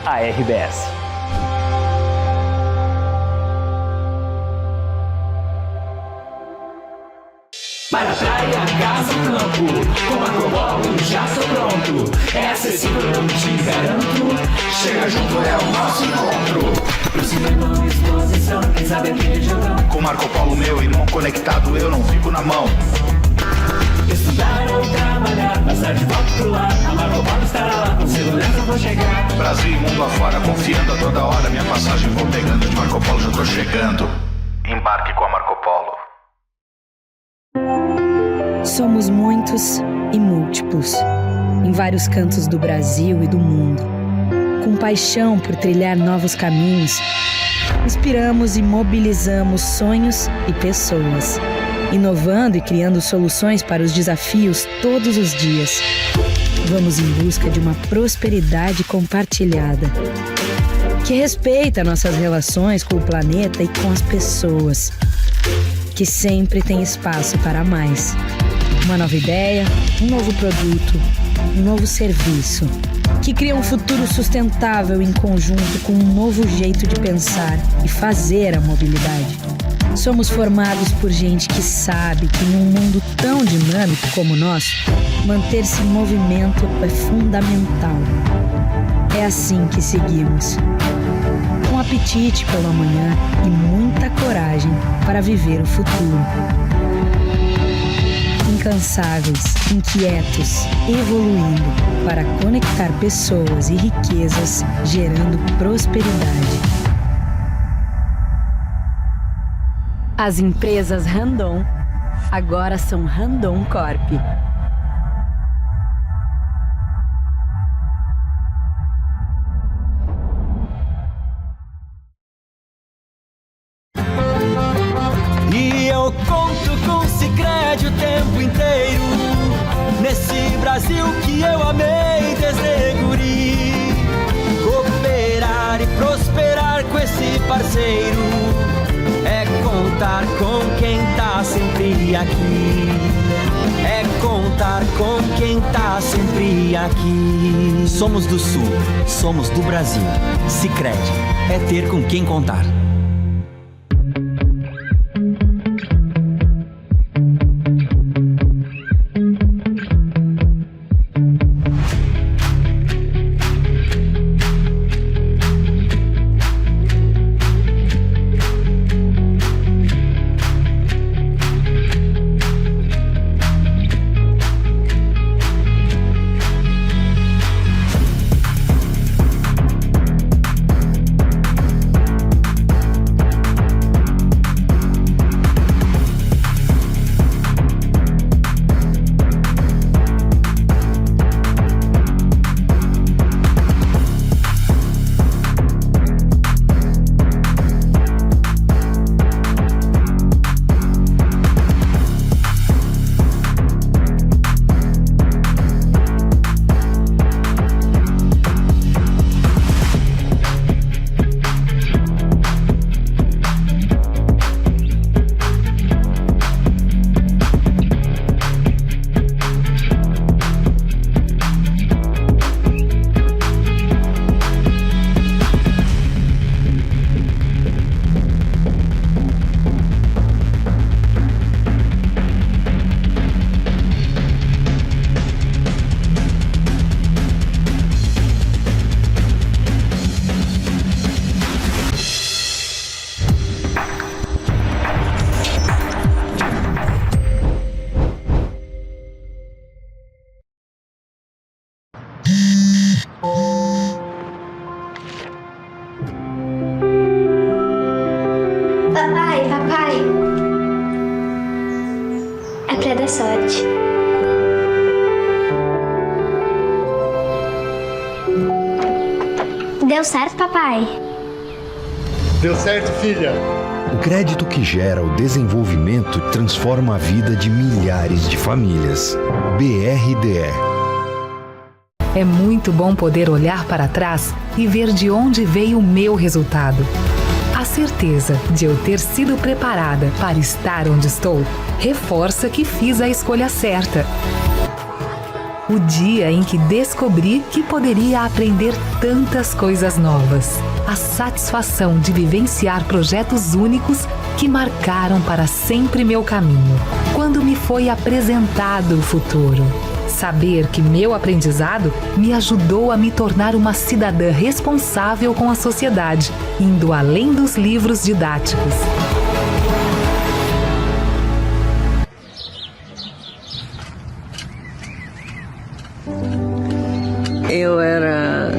a RBS. Vai na praia. praia, casa, campo. Com Marco Polo já estou pronto. É acessível, eu te garanto. Chega junto, é o nosso encontro. Pro cinema, exposição, quem sabe aquele jogão. Com Marco Polo, meu irmão conectado, eu não fico na mão. Estudar ou trabalhar, passar de volta pro lar. A Marco Polo estará lá, com segurança vou chegar. Brasil e mundo afora, confiando a toda hora. Minha passagem vou pegando, de Marco Polo já tô chegando. Embarque com a Marco Polo. Somos muitos e múltiplos, em vários cantos do Brasil e do mundo. Com paixão por trilhar novos caminhos, inspiramos e mobilizamos sonhos e pessoas, inovando e criando soluções para os desafios todos os dias. Vamos em busca de uma prosperidade compartilhada, que respeita nossas relações com o planeta e com as pessoas, que sempre tem espaço para mais. Uma nova ideia, um novo produto, um novo serviço, que cria um futuro sustentável em conjunto com um novo jeito de pensar e fazer a mobilidade. Somos formados por gente que sabe que em um mundo tão dinâmico como o nosso, manter-se em movimento é fundamental. É assim que seguimos, com apetite pelo amanhã e muita coragem para viver o futuro. Incansáveis, inquietos, evoluindo para conectar pessoas e riquezas, gerando prosperidade. As empresas Randon agora são Randon Corp. E eu conto com o Sicredi o tempo inteiro, nesse Brasil que eu amei desde guri. Cooperar e prosperar com esse parceiro é contar com quem tá sempre aqui. É contar com quem tá sempre aqui. Somos do Sul, somos do Brasil. Sicredi é ter com quem contar. sorte. Deu certo, papai? Deu certo, filha. O crédito que gera o desenvolvimento transforma a vida de milhares de famílias. BRDE. É muito bom poder olhar para trás e ver de onde veio o meu resultado. A certeza de eu ter sido preparada para estar onde estou reforça que fiz a escolha certa. O dia em que descobri que poderia aprender tantas coisas novas. A satisfação de vivenciar projetos únicos que marcaram para sempre meu caminho, quando me foi apresentado o futuro. Saber que meu aprendizado me ajudou a me tornar uma cidadã responsável com a sociedade, indo além dos livros didáticos. Eu era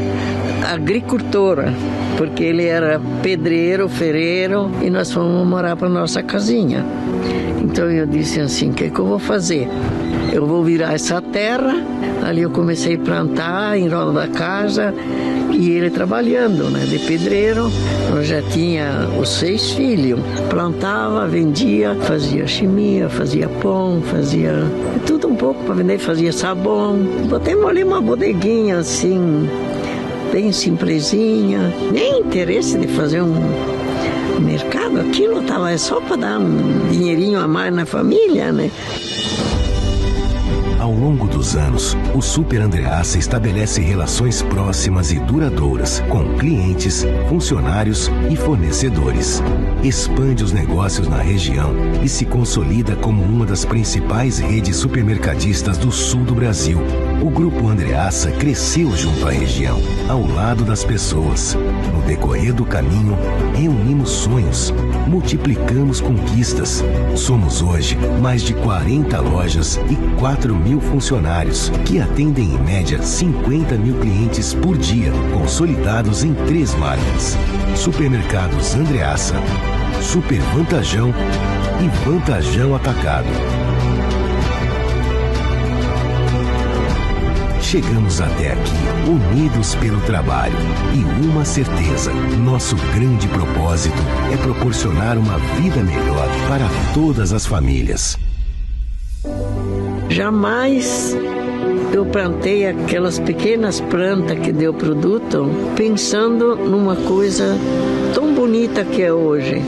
agricultora, porque ele era pedreiro, ferreiro, e nós fomos morar para nossa casinha. Então eu disse assim, o que eu vou fazer? Eu vou virar essa terra. Ali eu comecei a plantar em roda da casa, e ele trabalhando, né, de pedreiro. Eu já tinha os 6 filhos. Plantava, vendia, fazia chimia, fazia pão, fazia tudo um pouco para vender, fazia sabão. Botemos ali uma bodeguinha assim, bem simplesinha. Nem interesse de fazer um mercado, aquilo estava só para dar um dinheirinho a mais na família, né? Ao longo dos anos, o Super Andreassa estabelece relações próximas e duradouras com clientes, funcionários e fornecedores. Expande os negócios na região e se consolida como uma das principais redes supermercadistas do sul do Brasil. O Grupo Andreassa cresceu junto à região, ao lado das pessoas. No decorrer do caminho, reunimos sonhos, multiplicamos conquistas. Somos hoje mais de 40 lojas e 4.000 funcionários, que atendem em média 50.000 clientes por dia, consolidados em 3 marcas: Supermercados Andreassa, Super Vantajão e Vantajão Atacado. Chegamos até aqui, unidos pelo trabalho, e uma certeza: nosso grande propósito é proporcionar uma vida melhor para todas as famílias. Jamais eu plantei aquelas pequenas plantas que deu produto pensando numa coisa tão bonita que é hoje.